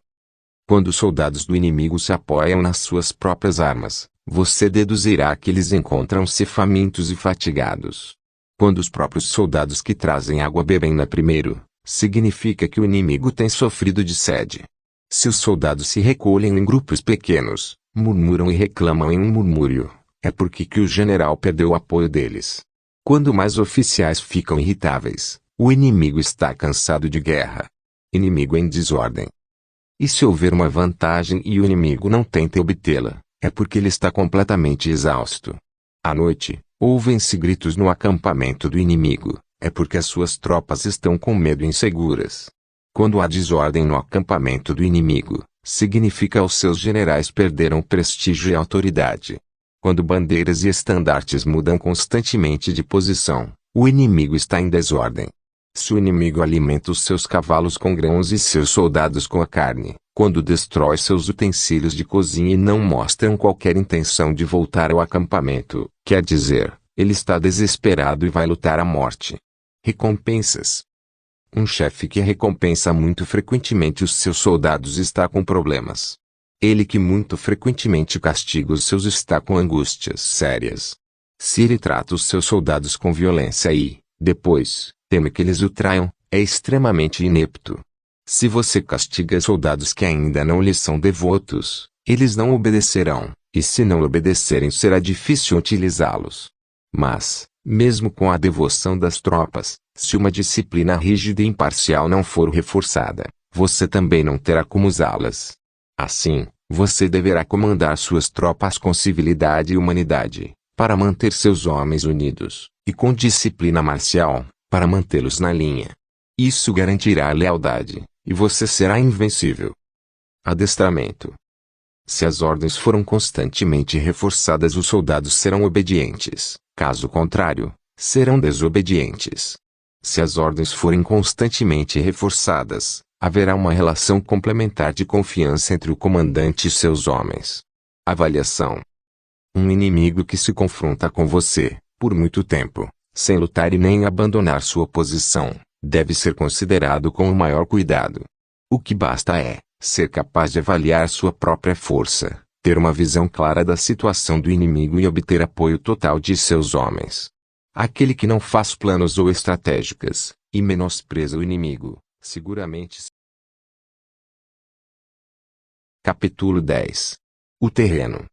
[SPEAKER 1] Quando os soldados do inimigo se apoiam nas suas próprias armas, você deduzirá que eles encontram-se famintos e fatigados. Quando os próprios soldados que trazem água bebem na primeiro, significa que o inimigo tem sofrido de sede. Se os soldados se recolhem em grupos pequenos, murmuram e reclamam em um murmúrio, é porque que o general perdeu o apoio deles. Quando mais oficiais ficam irritáveis, o inimigo está cansado de guerra. Inimigo em desordem. E se houver uma vantagem e o inimigo não tenta obtê-la, é porque ele está completamente exausto. À noite, ouvem-se gritos no acampamento do inimigo, é porque as suas tropas estão com medo e inseguras. Quando há desordem no acampamento do inimigo, significa que os seus generais perderam prestígio e autoridade. Quando bandeiras e estandartes mudam constantemente de posição, o inimigo está em desordem. Se o inimigo alimenta os seus cavalos com grãos e seus soldados com a carne, quando destrói seus utensílios de cozinha e não mostram qualquer intenção de voltar ao acampamento, quer dizer, ele está desesperado e vai lutar à morte. Recompensas. Um chefe que recompensa muito frequentemente os seus soldados está com problemas. Ele que muito frequentemente castiga os seus está com angústias sérias. Se ele trata os seus soldados com violência e, depois, teme que eles o traiam, é extremamente inepto. Se você castiga soldados que ainda não lhe são devotos, eles não obedecerão, e se não obedecerem será difícil utilizá-los. Mas, mesmo com a devoção das tropas, se uma disciplina rígida e imparcial não for reforçada, você também não terá como usá-las. Assim, você deverá comandar suas tropas com civilidade e humanidade, para manter seus homens unidos, e com disciplina marcial, para mantê-los na linha. Isso garantirá a lealdade, e você será invencível. Adestramento. Se as ordens foram constantemente reforçadas, os soldados serão obedientes, caso contrário, serão desobedientes. Se as ordens forem constantemente reforçadas, haverá uma relação complementar de confiança entre o comandante e seus homens. Avaliação. Um inimigo que se confronta com você, por muito tempo, sem lutar e nem abandonar sua posição, deve ser considerado com o maior cuidado. O que basta é ser capaz de avaliar sua própria força, ter uma visão clara da situação do inimigo e obter apoio total de seus homens. Aquele que não faz planos ou estratégicas, e menospreza o inimigo, seguramente. Capítulo 10. O terreno.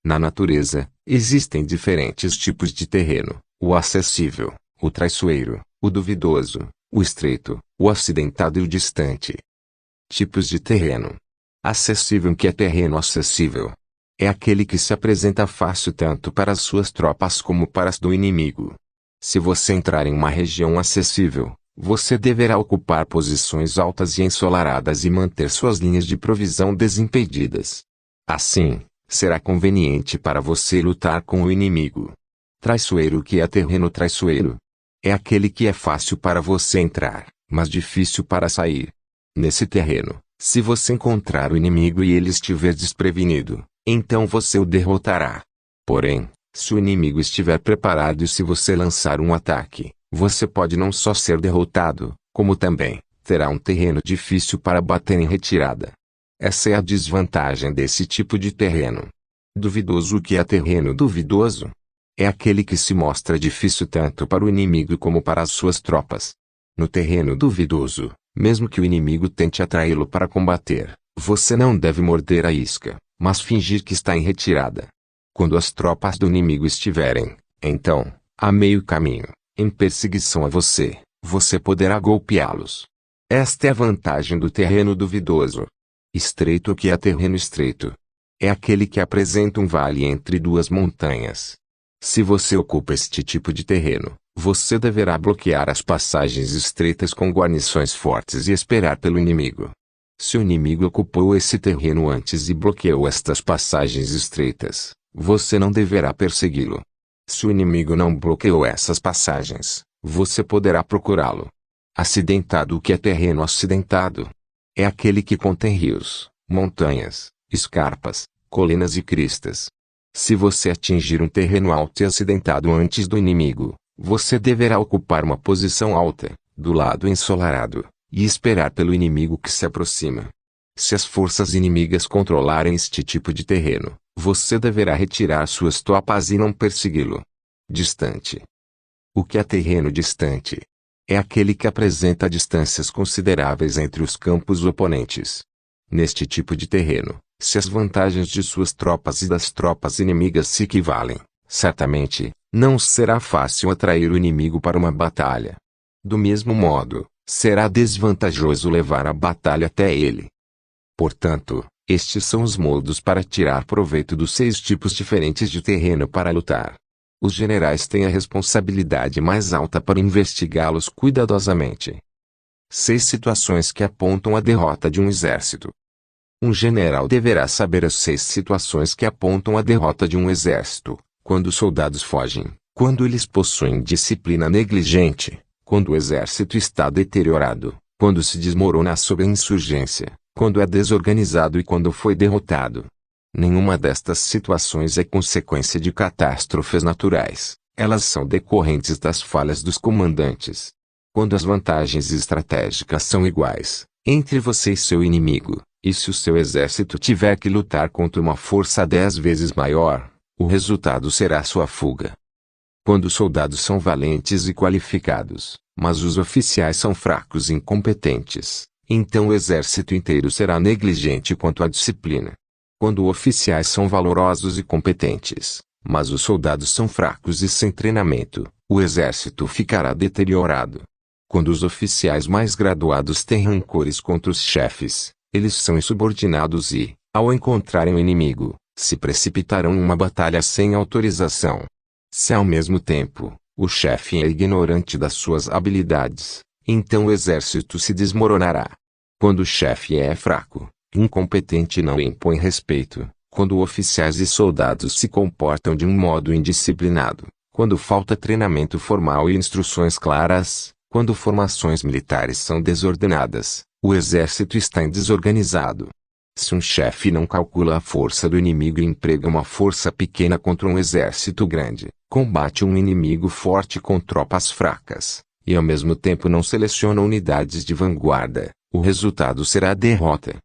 [SPEAKER 1] Na natureza, existem diferentes tipos de terreno: o acessível, o traiçoeiro, o duvidoso, o estreito, o acidentado e o distante. Tipos de terreno. Acessível. Que é terreno acessível? É aquele que se apresenta fácil tanto para as suas tropas como para as do inimigo. Se você entrar em uma região acessível, você deverá ocupar posições altas e ensolaradas e manter suas linhas de provisão desimpedidas. Assim, será conveniente para você lutar com o inimigo. Traiçoeiro. Que é terreno traiçoeiro? É aquele que é fácil para você entrar, mas difícil para sair. Nesse terreno, se você encontrar o inimigo e ele estiver desprevenido, então você o derrotará. Porém, se o inimigo estiver preparado e se você lançar um ataque, você pode não só ser derrotado, como também terá um terreno difícil para bater em retirada. Essa é a desvantagem desse tipo de terreno. Duvidoso. O que é terreno duvidoso? É aquele que se mostra difícil tanto para o inimigo como para as suas tropas. No terreno duvidoso, mesmo que o inimigo tente atraí-lo para combater, você não deve morder a isca, mas fingir que está em retirada. Quando as tropas do inimigo estiverem, então, a meio caminho, em perseguição a você, você poderá golpeá-los. Esta é a vantagem do terreno duvidoso. Estreito. O que é terreno estreito? É aquele que apresenta um vale entre duas montanhas. Se você ocupa este tipo de terreno, você deverá bloquear as passagens estreitas com guarnições fortes e esperar pelo inimigo. Se o inimigo ocupou esse terreno antes e bloqueou estas passagens estreitas, você não deverá persegui-lo. Se o inimigo não bloqueou essas passagens, você poderá procurá-lo. Acidentado. O que é terreno acidentado? É aquele que contém rios, montanhas, escarpas, colinas e cristas. Se você atingir um terreno alto e acidentado antes do inimigo, você deverá ocupar uma posição alta, do lado ensolarado, e esperar pelo inimigo que se aproxima. Se as forças inimigas controlarem este tipo de terreno, você deverá retirar suas tropas e não persegui-lo. Distante. O que é terreno distante? É aquele que apresenta distâncias consideráveis entre os campos oponentes. Neste tipo de terreno, se as vantagens de suas tropas e das tropas inimigas se equivalem, certamente, não será fácil atrair o inimigo para uma batalha. Do mesmo modo, será desvantajoso levar a batalha até ele. Portanto, estes são os modos para tirar proveito dos 6 tipos diferentes de terreno para lutar. Os generais têm a responsabilidade mais alta para investigá-los cuidadosamente. 6 situações que apontam a derrota de um exército. Um general deverá saber as 6 situações que apontam a derrota de um exército: quando os soldados fogem, quando eles possuem disciplina negligente, quando o exército está deteriorado, quando se desmorona sob a insurgência, quando é desorganizado e quando foi derrotado. Nenhuma destas situações é consequência de catástrofes naturais, elas são decorrentes das falhas dos comandantes. Quando as vantagens estratégicas são iguais, entre você e seu inimigo, e se o seu exército tiver que lutar contra uma força 10 vezes maior, o resultado será sua fuga. Quando os soldados são valentes e qualificados, mas os oficiais são fracos e incompetentes, então o exército inteiro será negligente quanto à disciplina. Quando oficiais são valorosos e competentes, mas os soldados são fracos e sem treinamento, o exército ficará deteriorado. Quando os oficiais mais graduados têm rancores contra os chefes, eles são insubordinados e, ao encontrarem o inimigo, se precipitarão em uma batalha sem autorização. Se ao mesmo tempo, o chefe é ignorante das suas habilidades, então o exército se desmoronará. Quando o chefe é fraco, incompetente e não impõe respeito, quando oficiais e soldados se comportam de um modo indisciplinado, quando falta treinamento formal e instruções claras, quando formações militares são desordenadas, o exército está desorganizado. Se um chefe não calcula a força do inimigo e emprega uma força pequena contra um exército grande, combate um inimigo forte com tropas fracas, e ao mesmo tempo não seleciona unidades de vanguarda, o resultado será a derrota.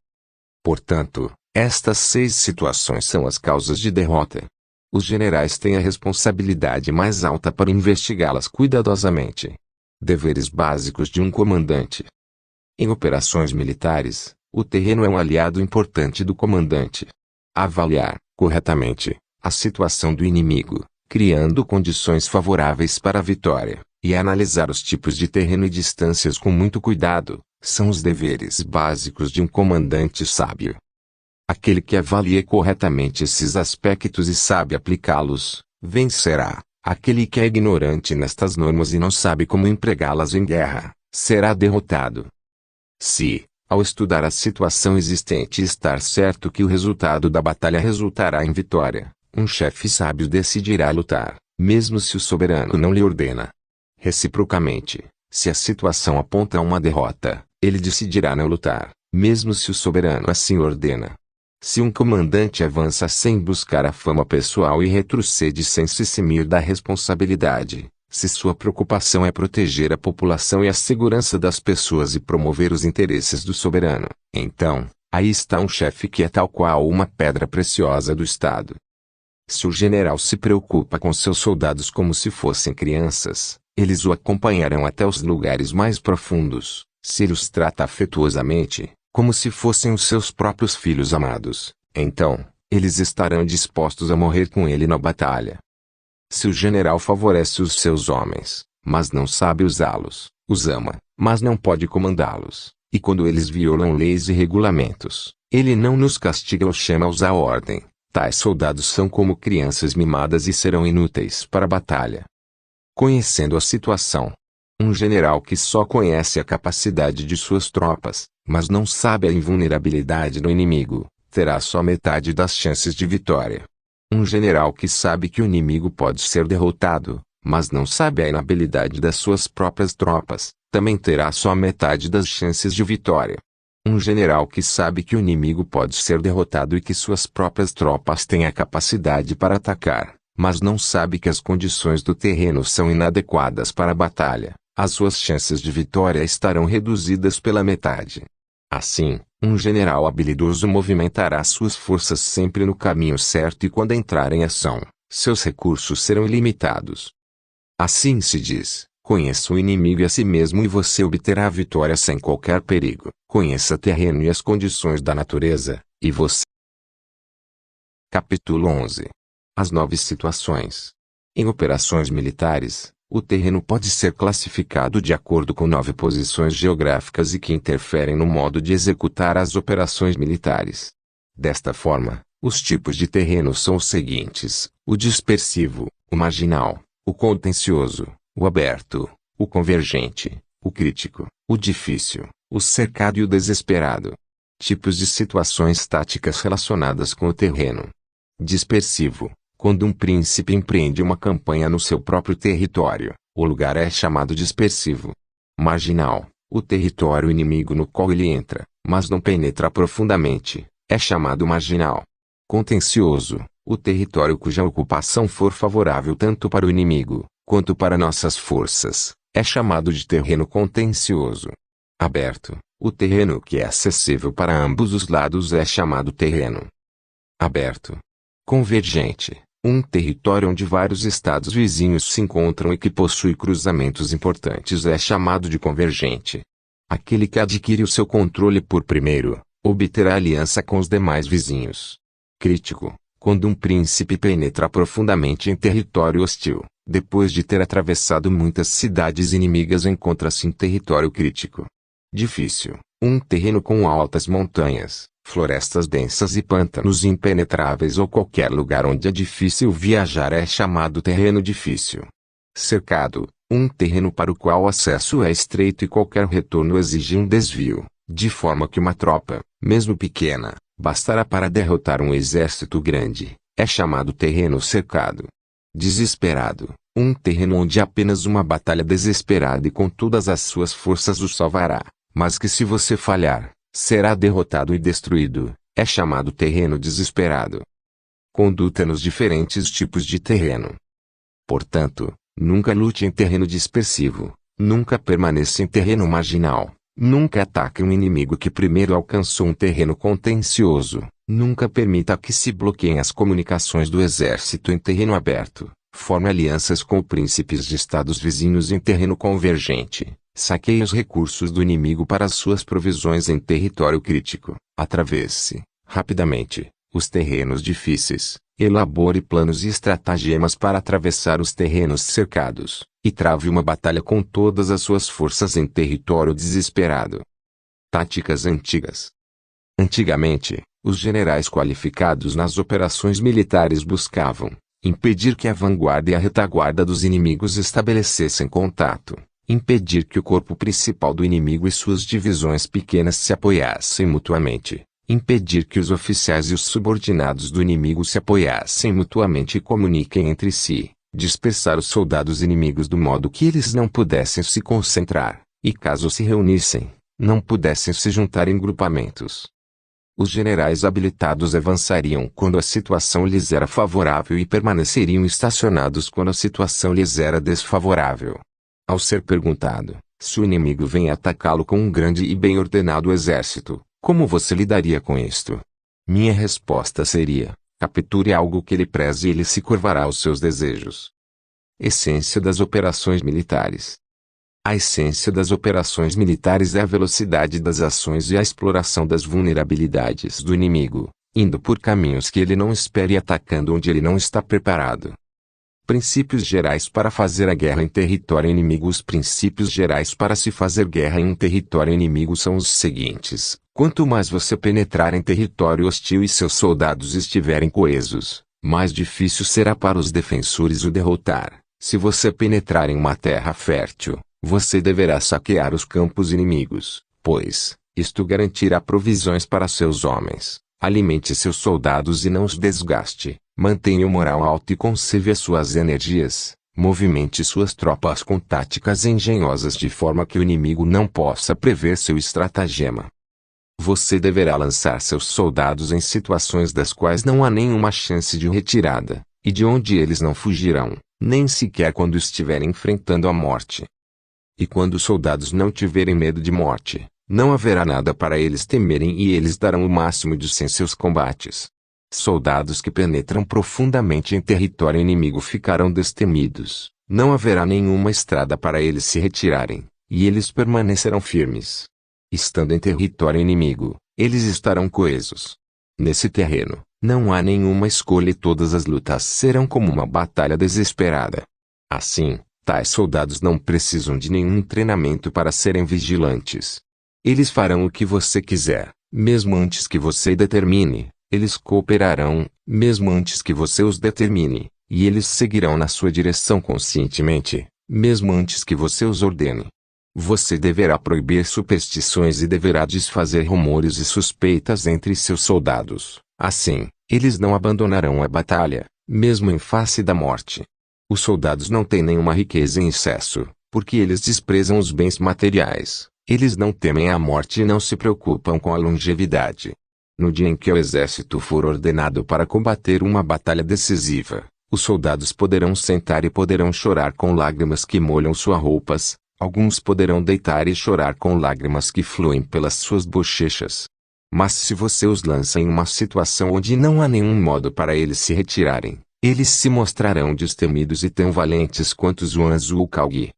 [SPEAKER 1] Portanto, estas 6 situações são as causas de derrota. Os generais têm a responsabilidade mais alta para investigá-las cuidadosamente. Deveres básicos de um comandante. Em operações militares, o terreno é um aliado importante do comandante. Avaliar, corretamente, a situação do inimigo, criando condições favoráveis para a vitória, e analisar os tipos de terreno e distâncias com muito cuidado, são os deveres básicos de um comandante sábio. Aquele que avalie corretamente esses aspectos e sabe aplicá-los, vencerá. Aquele que é ignorante nestas normas e não sabe como empregá-las em guerra, será derrotado. Se, ao estudar a situação existente e estar certo que o resultado da batalha resultará em vitória, um chefe sábio decidirá lutar, mesmo se o soberano não lhe ordena. Reciprocamente, se a situação aponta a uma derrota, ele decidirá não lutar, mesmo se o soberano assim ordena. Se um comandante avança sem buscar a fama pessoal e retrocede sem se eximir da responsabilidade, se sua preocupação é proteger a população e a segurança das pessoas e promover os interesses do soberano, então, Aí está um chefe que é tal qual uma pedra preciosa do Estado. Se o general se preocupa com seus soldados como se fossem crianças, eles o acompanharão até os lugares mais profundos. Se ele os trata afetuosamente, como se fossem os seus próprios filhos amados, então, eles estarão dispostos a morrer com ele na batalha. Se o general favorece os seus homens, mas não sabe usá-los, os ama, mas não pode comandá-los, e quando eles violam leis e regulamentos, ele não nos castiga ou chama-os à ordem, tais soldados são como crianças mimadas e serão inúteis para a batalha. Conhecendo a situação. Um general que só conhece a capacidade de suas tropas, mas não sabe a invulnerabilidade do inimigo, terá só metade das chances de vitória. Um general que sabe que o inimigo pode ser derrotado, mas não sabe a inabilidade das suas próprias tropas, também terá só metade das chances de vitória. Um general que sabe que o inimigo pode ser derrotado e que suas próprias tropas têm a capacidade para atacar, mas não sabe que as condições do terreno são inadequadas para a batalha, as suas chances de vitória estarão reduzidas pela metade. Assim, um general habilidoso movimentará suas forças sempre no caminho certo e quando entrar em ação, seus recursos serão ilimitados. Assim se diz, conheça o inimigo e a si mesmo e você obterá a vitória sem qualquer perigo. Conheça o terreno e as condições da natureza, e você. Capítulo 11. As 9 situações. Em operações militares, o terreno pode ser classificado de acordo com 9 posições geográficas e que interferem no modo de executar as operações militares. Desta forma, os tipos de terreno são os seguintes: o dispersivo, o marginal, o contencioso, o aberto, o convergente, o crítico, o difícil, o cercado e o desesperado. Tipos de situações táticas relacionadas com o terreno. Dispersivo. Quando um príncipe empreende uma campanha no seu próprio território, o lugar é chamado dispersivo. Marginal. O território inimigo no qual ele entra, mas não penetra profundamente, é chamado marginal. Contencioso. O território cuja ocupação for favorável tanto para o inimigo, quanto para nossas forças, é chamado de terreno contencioso. Aberto. O terreno que é acessível para ambos os lados é chamado terreno aberto. Convergente. Um território onde vários estados vizinhos se encontram e que possui cruzamentos importantes é chamado de convergente. Aquele que adquire o seu controle por primeiro, obterá aliança com os demais vizinhos. Crítico. Quando um príncipe penetra profundamente em território hostil, depois de ter atravessado muitas cidades inimigas, encontra-se em território crítico. Difícil. Um terreno com altas montanhas, florestas densas e pântanos impenetráveis ou qualquer lugar onde é difícil viajar é chamado terreno difícil. Cercado. Um terreno para o qual o acesso é estreito e qualquer retorno exige um desvio, de forma que uma tropa, mesmo pequena, bastará para derrotar um exército grande, é chamado terreno cercado. Desesperado. Um terreno onde apenas uma batalha desesperada e com todas as suas forças o salvará, mas que se você falhar, será derrotado e destruído, é chamado terreno desesperado. Conduta nos diferentes tipos de terreno. Portanto, nunca lute em terreno dispersivo, nunca permaneça em terreno marginal, nunca ataque um inimigo que primeiro alcançou um terreno contencioso, nunca permita que se bloqueiem as comunicações do exército em terreno aberto, forme alianças com príncipes de estados vizinhos em terreno convergente. Saqueie os recursos do inimigo para as suas provisões em território crítico. Atravesse, rapidamente, os terrenos difíceis. Elabore planos e estratagemas para atravessar os terrenos cercados. E trave uma batalha com todas as suas forças em território desesperado. Táticas antigas. Antigamente, os generais qualificados nas operações militares buscavam impedir que a vanguarda e a retaguarda dos inimigos estabelecessem contato. Impedir que o corpo principal do inimigo e suas divisões pequenas se apoiassem mutuamente. Impedir que os oficiais e os subordinados do inimigo se apoiassem mutuamente e comuniquem entre si. Dispersar os soldados inimigos do modo que eles não pudessem se concentrar, e caso se reunissem, não pudessem se juntar em grupamentos. Os generais habilitados avançariam quando a situação lhes era favorável e permaneceriam estacionados quando a situação lhes era desfavorável. Ao ser perguntado se o inimigo vem atacá-lo com um grande e bem ordenado exército, Como você lidaria com isto? Minha resposta seria: capture algo que ele preze e ele se curvará aos seus desejos. Essência das operações militares. A essência das operações militares é a velocidade das ações e a exploração das vulnerabilidades do inimigo, indo por caminhos que ele não espere e atacando onde ele não está preparado. Princípios gerais para fazer a guerra em território inimigo. Os princípios gerais para se fazer guerra em um território inimigo são os seguintes: quanto mais você penetrar em território hostil e seus soldados estiverem coesos, mais difícil será para os defensores o derrotar. Se você penetrar em uma terra fértil, você deverá saquear os campos inimigos, pois isto garantirá provisões para seus homens. Alimente seus soldados e não os desgaste. Mantenha o moral alto e conserve as suas energias. Movimente suas tropas com táticas engenhosas de forma que o inimigo não possa prever seu estratagema. Você deverá lançar seus soldados em situações das quais não há nenhuma chance de retirada, e de onde eles não fugirão, nem sequer quando estiverem enfrentando a morte. E quando os soldados não tiverem medo de morte, não haverá nada para eles temerem e eles darão o máximo de si em seus combates. Soldados que penetram profundamente em território inimigo ficarão destemidos, não haverá nenhuma estrada para eles se retirarem, e eles permanecerão firmes. Estando em território inimigo, eles estarão coesos. Nesse terreno, não há nenhuma escolha e todas as lutas serão como uma batalha desesperada. Assim, tais soldados não precisam de nenhum treinamento para serem vigilantes. Eles farão o que você quiser, mesmo antes que você determine. Eles cooperarão, mesmo antes que você os determine, e eles seguirão na sua direção conscientemente, mesmo antes que você os ordene. Você deverá proibir superstições e deverá desfazer rumores e suspeitas entre seus soldados. Assim, eles não abandonarão a batalha, mesmo em face da morte. Os soldados não têm nenhuma riqueza em excesso, porque eles desprezam os bens materiais. Eles não temem a morte e não se preocupam com a longevidade. No dia em que o exército for ordenado para combater uma batalha decisiva, os soldados poderão sentar e poderão chorar com lágrimas que molham suas roupas, alguns poderão deitar e chorar com lágrimas que fluem pelas suas bochechas. Mas se você os lança em uma situação onde não há nenhum modo para eles se retirarem, eles se mostrarão destemidos e tão valentes quanto Zhuangzi ou Cao-Yi.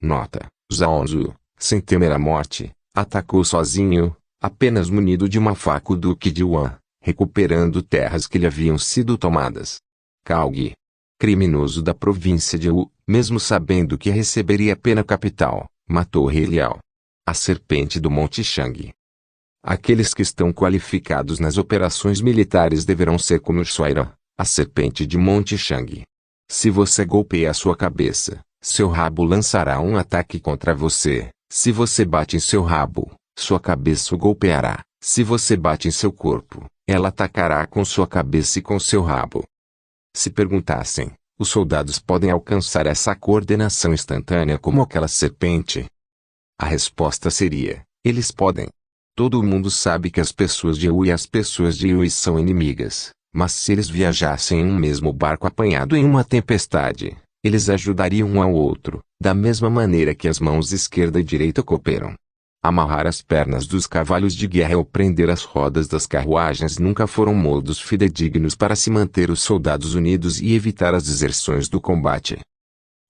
[SPEAKER 1] Nota: Zhuangzi, sem temer a morte, atacou sozinho, apenas munido de uma faca o Duque de Yuan, recuperando terras que lhe haviam sido tomadas. Cao-Yi, criminoso da província de Wu, mesmo sabendo que receberia pena capital, matou o rei Liao. A serpente do Monte Shang. Aqueles que estão qualificados nas operações militares deverão ser como Shuaira, a serpente de Monte Shang. Se você golpeia a sua cabeça, seu rabo lançará um ataque contra você. Se você bate em seu rabo, sua cabeça o golpeará. Se você bate em seu corpo, ela atacará com sua cabeça e com seu rabo. Se perguntassem, os soldados podem alcançar essa coordenação instantânea como aquela serpente? A resposta seria: eles podem. Todo mundo sabe que as pessoas de Wu e as pessoas de Yui são inimigas, mas se eles viajassem em um mesmo barco apanhado em uma tempestade, eles ajudariam um ao outro, da mesma maneira que as mãos esquerda e direita cooperam. Amarrar as pernas dos cavalos de guerra ou prender as rodas das carruagens nunca foram modos fidedignos para se manter os soldados unidos e evitar as deserções do combate.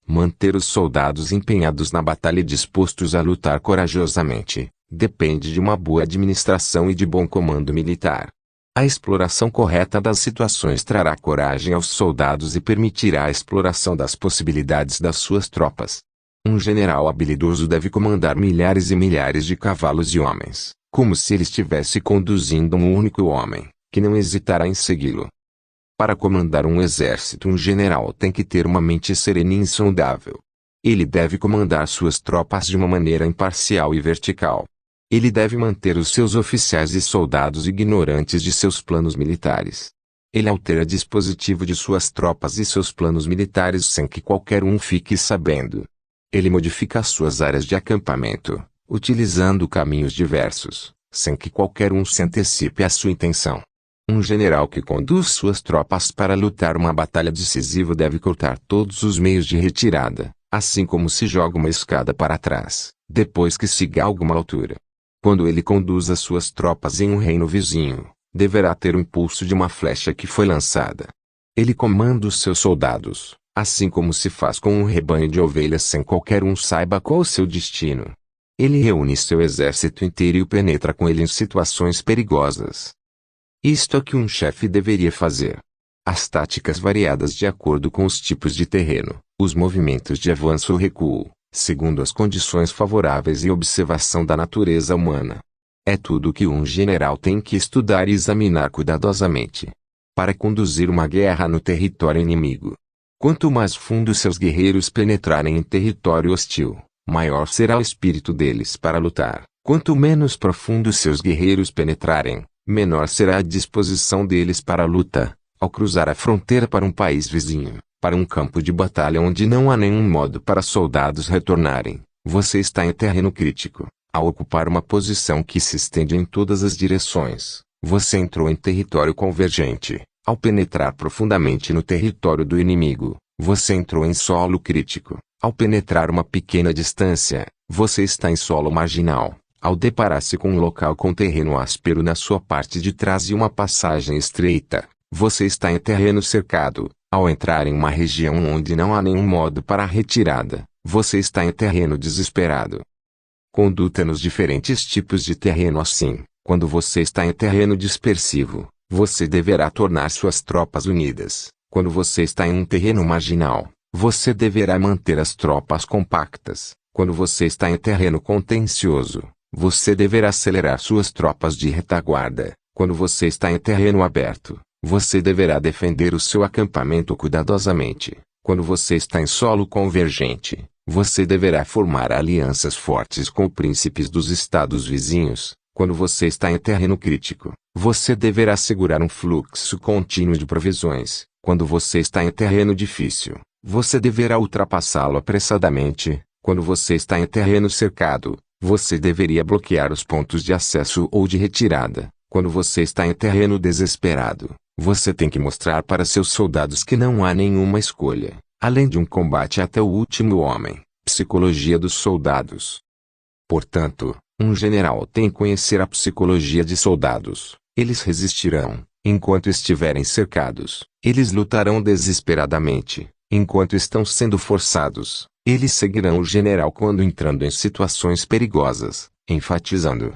[SPEAKER 1] Manter os soldados empenhados na batalha e dispostos a lutar corajosamente, depende de uma boa administração e de bom comando militar. A exploração correta das situações trará coragem aos soldados e permitirá a exploração das possibilidades das suas tropas. Um general habilidoso deve comandar milhares e milhares de cavalos e homens, como se ele estivesse conduzindo um único homem, que não hesitará em segui-lo. Para comandar um exército, um general tem que ter uma mente serena e insondável. Ele deve comandar suas tropas de uma maneira imparcial e vertical. Ele deve manter os seus oficiais e soldados ignorantes de seus planos militares. Ele altera dispositivo de suas tropas e seus planos militares sem que qualquer um fique sabendo. Ele modifica suas áreas de acampamento, utilizando caminhos diversos, sem que qualquer um se antecipe à sua intenção. Um general que conduz suas tropas para lutar uma batalha decisiva deve cortar todos os meios de retirada, assim como se joga uma escada para trás, depois que se galga uma altura. Quando ele conduz as suas tropas em um reino vizinho, deverá ter o impulso de uma flecha que foi lançada. Ele comanda os seus soldados, assim como se faz com um rebanho de ovelhas sem qualquer um saiba qual o seu destino. Ele reúne seu exército inteiro e o penetra com ele em situações perigosas. Isto é o que um chefe deveria fazer. As táticas variadas de acordo com os tipos de terreno, os movimentos de avanço ou recuo, segundo as condições favoráveis e observação da natureza humana. É tudo o que um general tem que estudar e examinar cuidadosamente para conduzir uma guerra no território inimigo. Quanto mais fundo seus guerreiros penetrarem em território hostil, maior será o espírito deles para lutar. Quanto menos profundo seus guerreiros penetrarem, menor será a disposição deles para a luta. Ao cruzar a fronteira para um país vizinho, para um campo de batalha onde não há nenhum modo para soldados retornarem, você está em terreno crítico. Ao ocupar uma posição que se estende em todas as direções, você entrou em território convergente. Ao penetrar profundamente no território do inimigo, você entrou em solo crítico. Ao penetrar uma pequena distância, você está em solo marginal. Ao deparar-se com um local com terreno áspero na sua parte de trás e uma passagem estreita, você está em terreno cercado. Ao entrar em uma região onde não há nenhum modo para a retirada, você está em terreno desesperado. Conduta nos diferentes tipos de terreno assim. Quando você está em terreno dispersivo, você deverá tornar suas tropas unidas. Quando você está em um terreno marginal, você deverá manter as tropas compactas. Quando você está em terreno contencioso, você deverá acelerar suas tropas de retaguarda. Quando você está em terreno aberto, você deverá defender o seu acampamento cuidadosamente. Quando você está em solo convergente, você deverá formar alianças fortes com os príncipes dos estados vizinhos. Quando você está em terreno crítico, você deverá assegurar um fluxo contínuo de provisões. Quando você está em terreno difícil, você deverá ultrapassá-lo apressadamente. Quando você está em terreno cercado, você deveria bloquear os pontos de acesso ou de retirada. Quando você está em terreno desesperado, você tem que mostrar para seus soldados que não há nenhuma escolha, além de um combate até o último homem. Psicologia dos soldados. Portanto, um general tem que conhecer a psicologia de soldados. Eles resistirão, enquanto estiverem cercados. Eles lutarão desesperadamente, enquanto estão sendo forçados. Eles seguirão o general quando entrando em situações perigosas, enfatizando.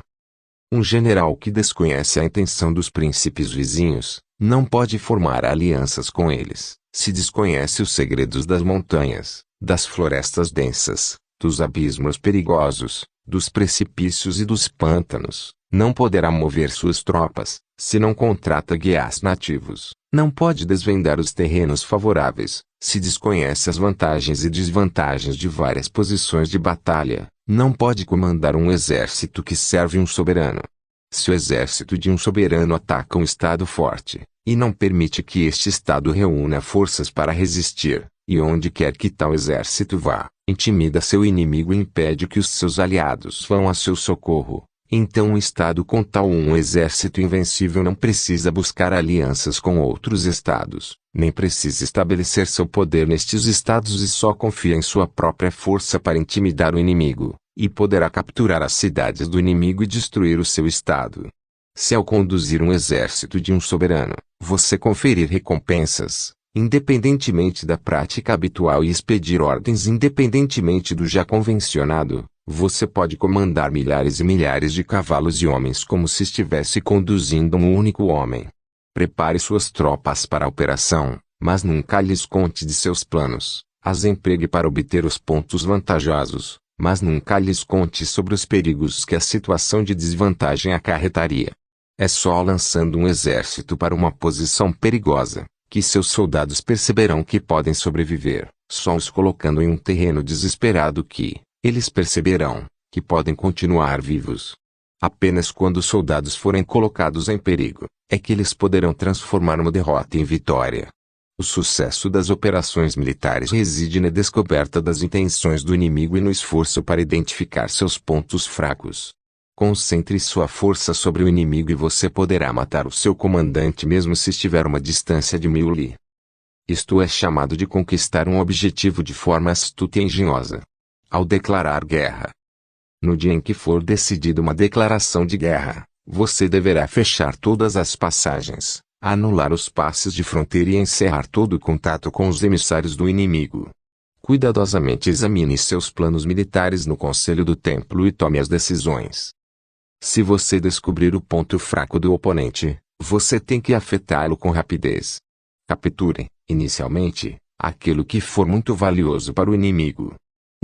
[SPEAKER 1] Um general que desconhece a intenção dos príncipes vizinhos, não pode formar alianças com eles. Se desconhece os segredos das montanhas, das florestas densas, dos abismos perigosos, dos precipícios e dos pântanos, não poderá mover suas tropas. Se não contrata guias nativos, não pode desvendar os terrenos favoráveis. Se desconhece as vantagens e desvantagens de várias posições de batalha, não pode comandar um exército que serve um soberano. Se o exército de um soberano ataca um estado forte, e não permite que este estado reúna forças para resistir, e onde quer que tal exército vá, intimida seu inimigo e impede que os seus aliados vão a seu socorro, então um estado com tal um exército invencível não precisa buscar alianças com outros estados, nem precisa estabelecer seu poder nestes estados e só confia em sua própria força para intimidar o inimigo, e poderá capturar as cidades do inimigo e destruir o seu estado. Se ao conduzir um exército de um soberano, você conferir recompensas, independentemente da prática habitual e expedir ordens independentemente do já convencionado, você pode comandar milhares e milhares de cavalos e homens como se estivesse conduzindo um único homem. Prepare suas tropas para a operação, mas nunca lhes conte de seus planos. As empregue para obter os pontos vantajosos, mas nunca lhes conte sobre os perigos que a situação de desvantagem acarretaria. É só lançando um exército para uma posição perigosa, que seus soldados perceberão que podem sobreviver. Só os colocando em um terreno desesperado que eles perceberão que podem continuar vivos. Apenas quando os soldados forem colocados em perigo, é que eles poderão transformar uma derrota em vitória. O sucesso das operações militares reside na descoberta das intenções do inimigo e no esforço para identificar seus pontos fracos. Concentre sua força sobre o inimigo e você poderá matar o seu comandante mesmo se estiver a uma distância de 1000 li. Isto é chamado de conquistar um objetivo de forma astuta e engenhosa. Ao declarar guerra, No dia em que for decidida uma declaração de guerra, você deverá fechar todas as passagens, anular os passes de fronteira e encerrar todo o contato com os emissários do inimigo. Cuidadosamente examine seus planos militares no Conselho do Templo e tome as decisões. Se você descobrir o ponto fraco do oponente, você tem que afetá-lo com rapidez. Capture, inicialmente, aquilo que for muito valioso para o inimigo.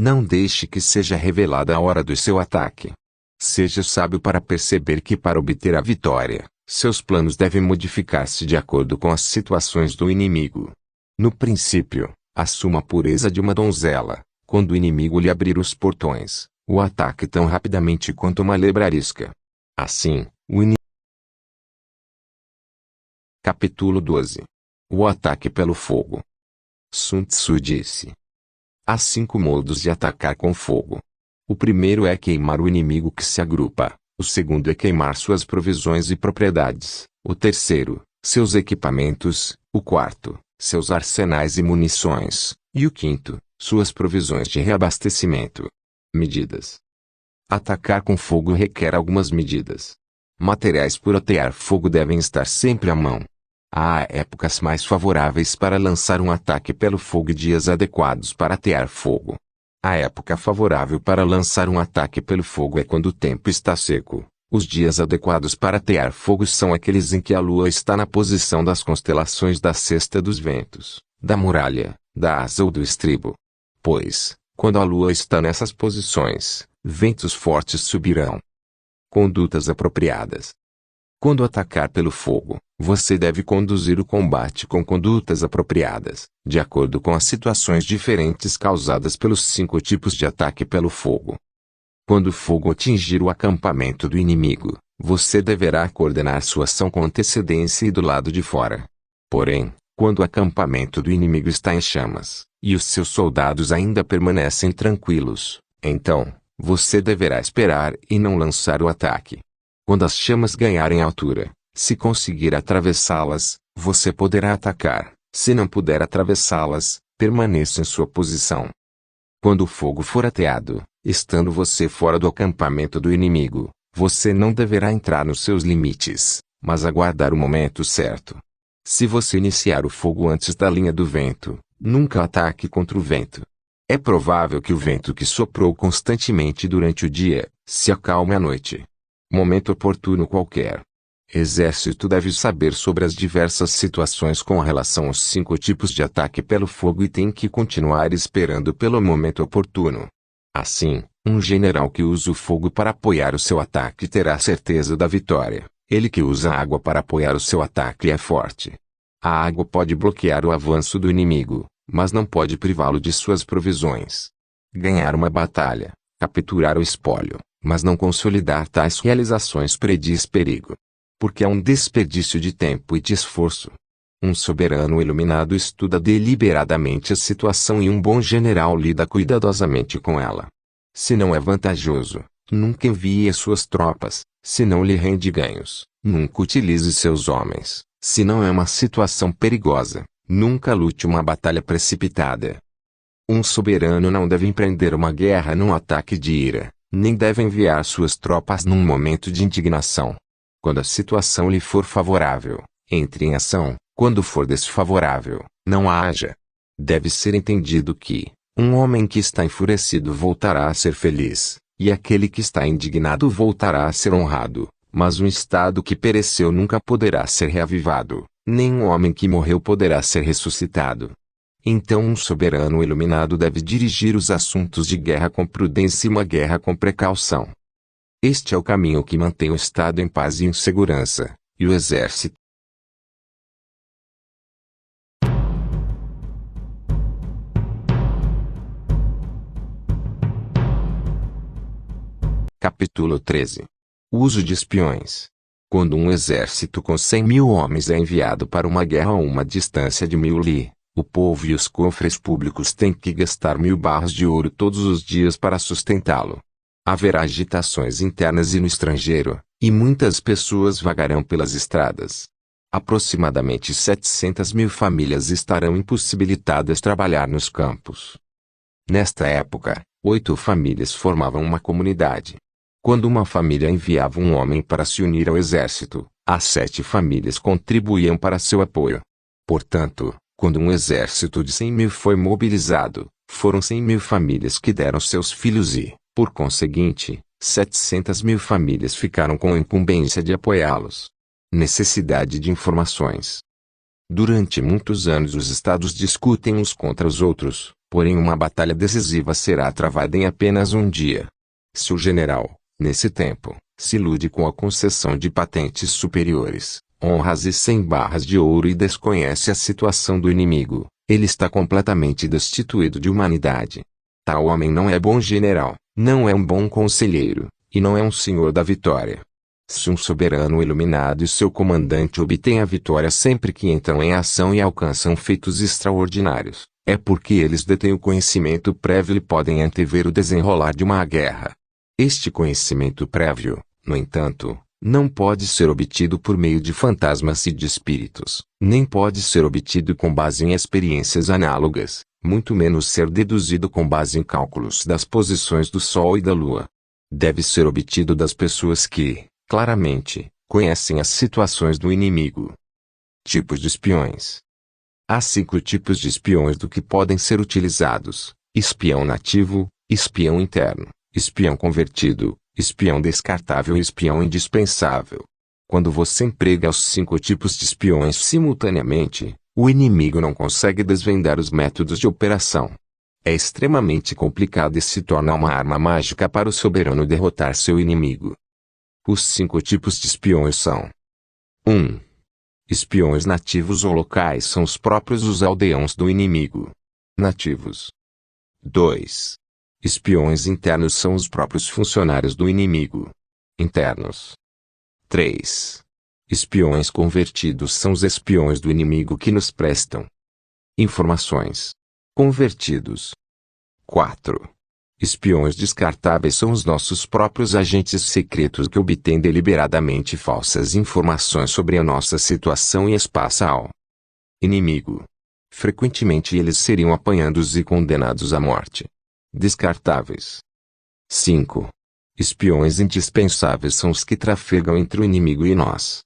[SPEAKER 1] Não deixe que seja revelada a hora do seu ataque. Seja sábio para perceber que para obter a vitória, seus planos devem modificar-se de acordo com as situações do inimigo. No princípio, assuma a pureza de uma donzela. Quando o inimigo lhe abrir os portões, o ataque tão rapidamente quanto uma lebrarisca. Assim, o inimigo. Capítulo 12. O ataque pelo fogo. Sun Tzu disse: há 5 modos de atacar com fogo. O primeiro é queimar o inimigo que se agrupa, o segundo é queimar suas provisões e propriedades, o terceiro, seus equipamentos, o quarto, seus arsenais e munições, e o quinto, suas provisões de reabastecimento. Medidas. Atacar com fogo requer algumas medidas. Materiais para atear fogo devem estar sempre à mão. Há épocas mais favoráveis para lançar um ataque pelo fogo e dias adequados para atear fogo. A época favorável para lançar um ataque pelo fogo é quando o tempo está seco. Os dias adequados para atear fogo são aqueles em que a lua está na posição das constelações da cesta dos ventos, da muralha, da asa ou do estribo. Pois, quando a lua está nessas posições, ventos fortes subirão. Condutas apropriadas. Quando atacar pelo fogo, você deve conduzir o combate com condutas apropriadas, de acordo com as situações diferentes causadas pelos 5 tipos de ataque pelo fogo. Quando o fogo atingir o acampamento do inimigo, você deverá coordenar sua ação com antecedência e do lado de fora. Porém, quando o acampamento do inimigo está em chamas, e os seus soldados ainda permanecem tranquilos, então, você deverá esperar e não lançar o ataque. Quando as chamas ganharem altura, se conseguir atravessá-las, você poderá atacar. Se não puder atravessá-las, permaneça em sua posição. Quando o fogo for ateado, estando você fora do acampamento do inimigo, você não deverá entrar nos seus limites, mas aguardar o momento certo. Se você iniciar o fogo antes da linha do vento, nunca ataque contra o vento. É provável que o vento que soprou constantemente durante o dia, se acalme à noite. Momento oportuno qualquer. Exército deve saber sobre as diversas situações com relação aos 5 tipos de ataque pelo fogo e tem que continuar esperando pelo momento oportuno. Assim, um general que usa o fogo para apoiar o seu ataque terá certeza da vitória. Ele que usa a água para apoiar o seu ataque é forte. A água pode bloquear o avanço do inimigo, mas não pode privá-lo de suas provisões. Ganhar uma batalha, capturar o espólio, mas não consolidar tais realizações prediz perigo. Porque é um desperdício de tempo e de esforço. Um soberano iluminado estuda deliberadamente a situação e um bom general lida cuidadosamente com ela. Se não é vantajoso, nunca envie suas tropas. Se não lhe rende ganhos, nunca utilize seus homens. Se não é uma situação perigosa, nunca lute uma batalha precipitada. Um soberano não deve empreender uma guerra num ataque de ira, nem deve enviar suas tropas num momento de indignação. Quando a situação lhe for favorável, entre em ação. Quando for desfavorável, não haja. Deve ser entendido que, um homem que está enfurecido voltará a ser feliz, e aquele que está indignado voltará a ser honrado, mas um estado que pereceu nunca poderá ser reavivado, nem um homem que morreu poderá ser ressuscitado. Então um soberano iluminado deve dirigir os assuntos de guerra com prudência e uma guerra com precaução. Este é o caminho que mantém o Estado em paz e em segurança, e o exército. Capítulo 13. O uso de espiões. Quando um exército com 100.000 homens é enviado para uma guerra a uma distância de 1.000 li, o povo e os cofres públicos têm que gastar 1.000 barras de ouro todos os dias para sustentá-lo. Haverá agitações internas e no estrangeiro, e muitas pessoas vagarão pelas estradas. Aproximadamente 700.000 famílias estarão impossibilitadas de trabalhar nos campos. Nesta época, 8 famílias formavam uma comunidade. Quando uma família enviava um homem para se unir ao exército, as 7 famílias contribuíam para seu apoio. Portanto, quando um exército de 100.000 foi mobilizado, foram 100.000 famílias que deram seus filhos e, por conseguinte, 700.000 famílias ficaram com a incumbência de apoiá-los. Necessidade de informações. Durante muitos anos os estados discutem uns contra os outros, porém uma batalha decisiva será travada em apenas um dia. Se o general, nesse tempo, se ilude com a concessão de patentes superiores, honras e 100 barras de ouro e desconhece a situação do inimigo, ele está completamente destituído de humanidade. Tal homem não é bom general, não é um bom conselheiro, e não é um senhor da vitória. Se um soberano iluminado e seu comandante obtêm a vitória sempre que entram em ação e alcançam feitos extraordinários, é porque eles detêm o conhecimento prévio e podem antever o desenrolar de uma guerra. Este conhecimento prévio, no entanto, não pode ser obtido por meio de fantasmas e de espíritos, nem pode ser obtido com base em experiências análogas, muito menos ser deduzido com base em cálculos das posições do Sol e da Lua. Deve ser obtido das pessoas que, claramente, conhecem as situações do inimigo. Tipos de espiões. Há 5 tipos de espiões do que podem ser utilizados: espião nativo, espião interno, espião convertido, espião descartável e espião indispensável. Quando você emprega os 5 tipos de espiões simultaneamente, o inimigo não consegue desvendar os métodos de operação. É extremamente complicado e se torna uma arma mágica para o soberano derrotar seu inimigo. Os 5 tipos de espiões são: 1. Espiões nativos ou locais são os próprios os aldeões do inimigo. Nativos. 2. Espiões internos são os próprios funcionários do inimigo. Internos. 3. Espiões convertidos são os espiões do inimigo que nos prestam informações. Convertidos. 4. Espiões descartáveis são os nossos próprios agentes secretos que obtêm deliberadamente falsas informações sobre a nossa situação e as passam ao inimigo. Frequentemente eles seriam apanhados e condenados à morte. Descartáveis. 5. Espiões indispensáveis são os que trafegam entre o inimigo e nós,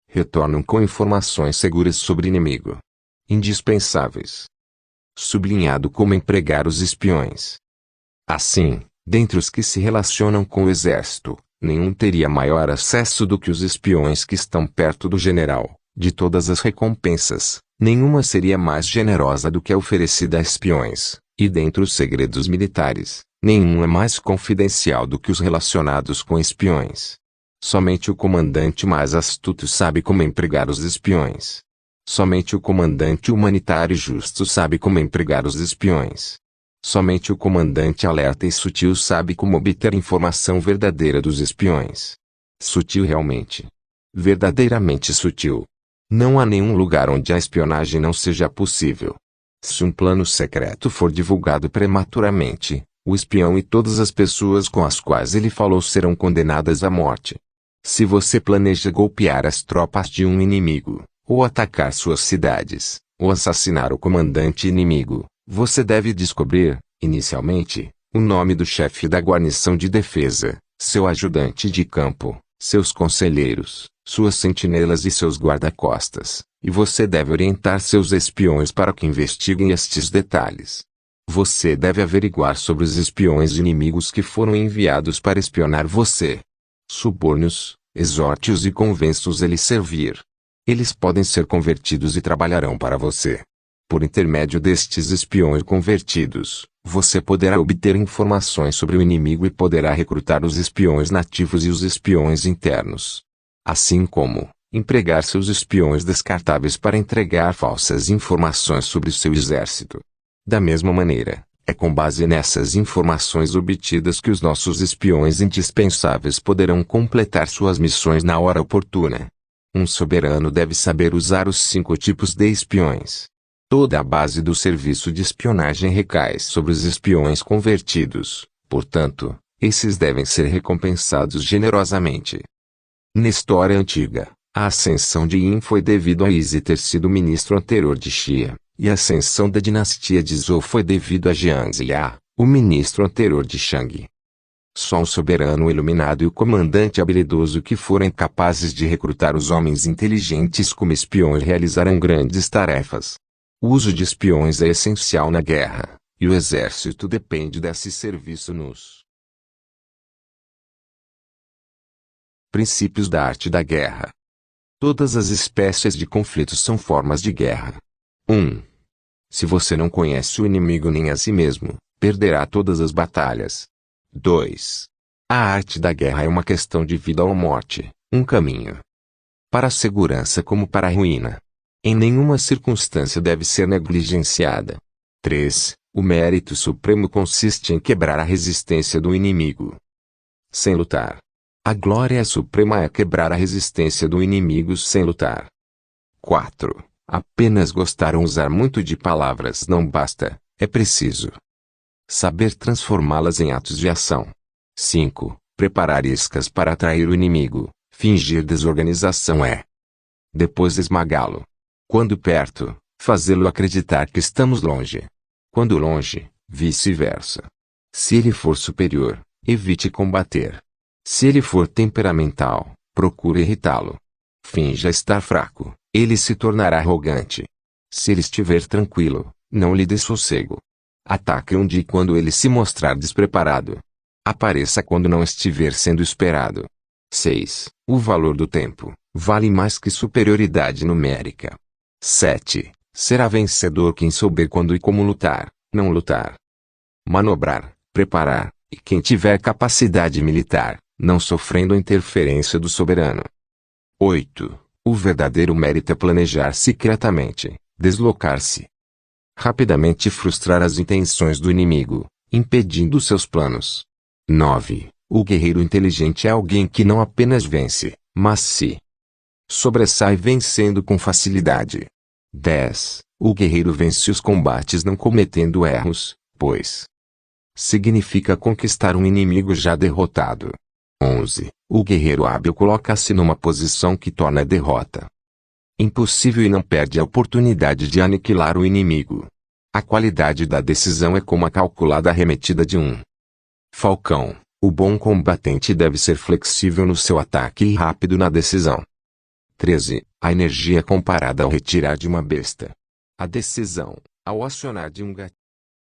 [SPEAKER 1] retornam com informações seguras sobre o inimigo. Indispensáveis. Sublinhado como empregar os espiões. Assim, dentre os que se relacionam com o exército, nenhum teria maior acesso do que os espiões que estão perto do general. De todas as recompensas, nenhuma seria mais generosa do que a oferecida a espiões, e dentre os segredos militares, nenhum é mais confidencial do que os relacionados com espiões. Somente o comandante mais astuto sabe como empregar os espiões. Somente o comandante humanitário e justo sabe como empregar os espiões. Somente o comandante alerta e sutil sabe como obter informação verdadeira dos espiões. Sutil realmente. Verdadeiramente sutil. Não há nenhum lugar onde a espionagem não seja possível. Se um plano secreto for divulgado prematuramente, o espião e todas as pessoas com as quais ele falou serão condenadas à morte. Se você planeja golpear as tropas de um inimigo, ou atacar suas cidades, ou assassinar o comandante inimigo, você deve descobrir, inicialmente, o nome do chefe da guarnição de defesa, seu ajudante de campo, seus conselheiros, suas sentinelas e seus guarda-costas, e você deve orientar seus espiões para que investiguem estes detalhes. Você deve averiguar sobre os espiões inimigos que foram enviados para espionar você. Suborne-os, exorte-os e convença-os a lhe servir. Eles podem ser convertidos e trabalharão para você. Por intermédio destes espiões convertidos, você poderá obter informações sobre o inimigo e poderá recrutar os espiões nativos e os espiões internos. Assim como empregar seus espiões descartáveis para entregar falsas informações sobre o seu exército. Da mesma maneira, é com base nessas informações obtidas que os nossos espiões indispensáveis poderão completar suas missões na hora oportuna. Um soberano deve saber usar os 5 tipos de espiões. Toda a base do serviço de espionagem recai sobre os espiões convertidos, portanto, esses devem ser recompensados generosamente. Na história antiga, a ascensão de Yin foi devido a Ise ter sido ministro anterior de Xia, e a ascensão da dinastia de Zhou foi devido a Jiang Ziya, O ministro anterior de Shang. Só um soberano iluminado e o comandante habilidoso que forem capazes de recrutar os homens inteligentes como espiões realizarão grandes tarefas. O uso de espiões é essencial na guerra, e o exército depende desse serviço nos princípios da arte da guerra. Todas as espécies de conflitos são formas de guerra. 1. Se você não conhece o inimigo nem a si mesmo, perderá todas as batalhas. 2. A arte da guerra é uma questão de vida ou morte, um caminho para a segurança como para a ruína. Em nenhuma circunstância deve ser negligenciada. 3. O mérito supremo consiste em quebrar a resistência do inimigo. Sem lutar. A glória suprema é quebrar a resistência do inimigo sem lutar. 4. Apenas gostar ou usar muito de palavras não basta, é preciso saber transformá-las em atos de ação. 5. Preparar iscas para atrair o inimigo, fingir desorganização é depois esmagá-lo. Quando perto, fazê-lo acreditar que estamos longe. Quando longe, vice-versa. Se ele for superior, evite combater. Se ele for temperamental, procure irritá-lo. Finja estar fraco, ele se tornará arrogante. Se ele estiver tranquilo, não lhe dê sossego. Ataque um dia quando ele se mostrar despreparado. Apareça quando não estiver sendo esperado. 6. O valor do tempo vale mais que superioridade numérica. 7. Será vencedor quem souber quando e como lutar, não lutar. Manobrar, preparar, e quem tiver capacidade militar, não sofrendo a interferência do soberano. 8. O verdadeiro mérito é planejar secretamente, deslocar-se rapidamente e frustrar as intenções do inimigo, impedindo seus planos. 9. O guerreiro inteligente é alguém que não apenas vence, mas se sobressai vencendo com facilidade. 10. O guerreiro vence os combates não cometendo erros, pois significa conquistar um inimigo já derrotado. 11. O guerreiro hábil coloca-se numa posição que torna a derrota impossível e não perde a oportunidade de aniquilar o inimigo. A qualidade da decisão é como a calculada arremetida de um falcão. O bom combatente deve ser flexível no seu ataque e rápido na decisão. 13. A energia é comparada ao retirar de uma besta. A decisão, ao acionar de um gatilho.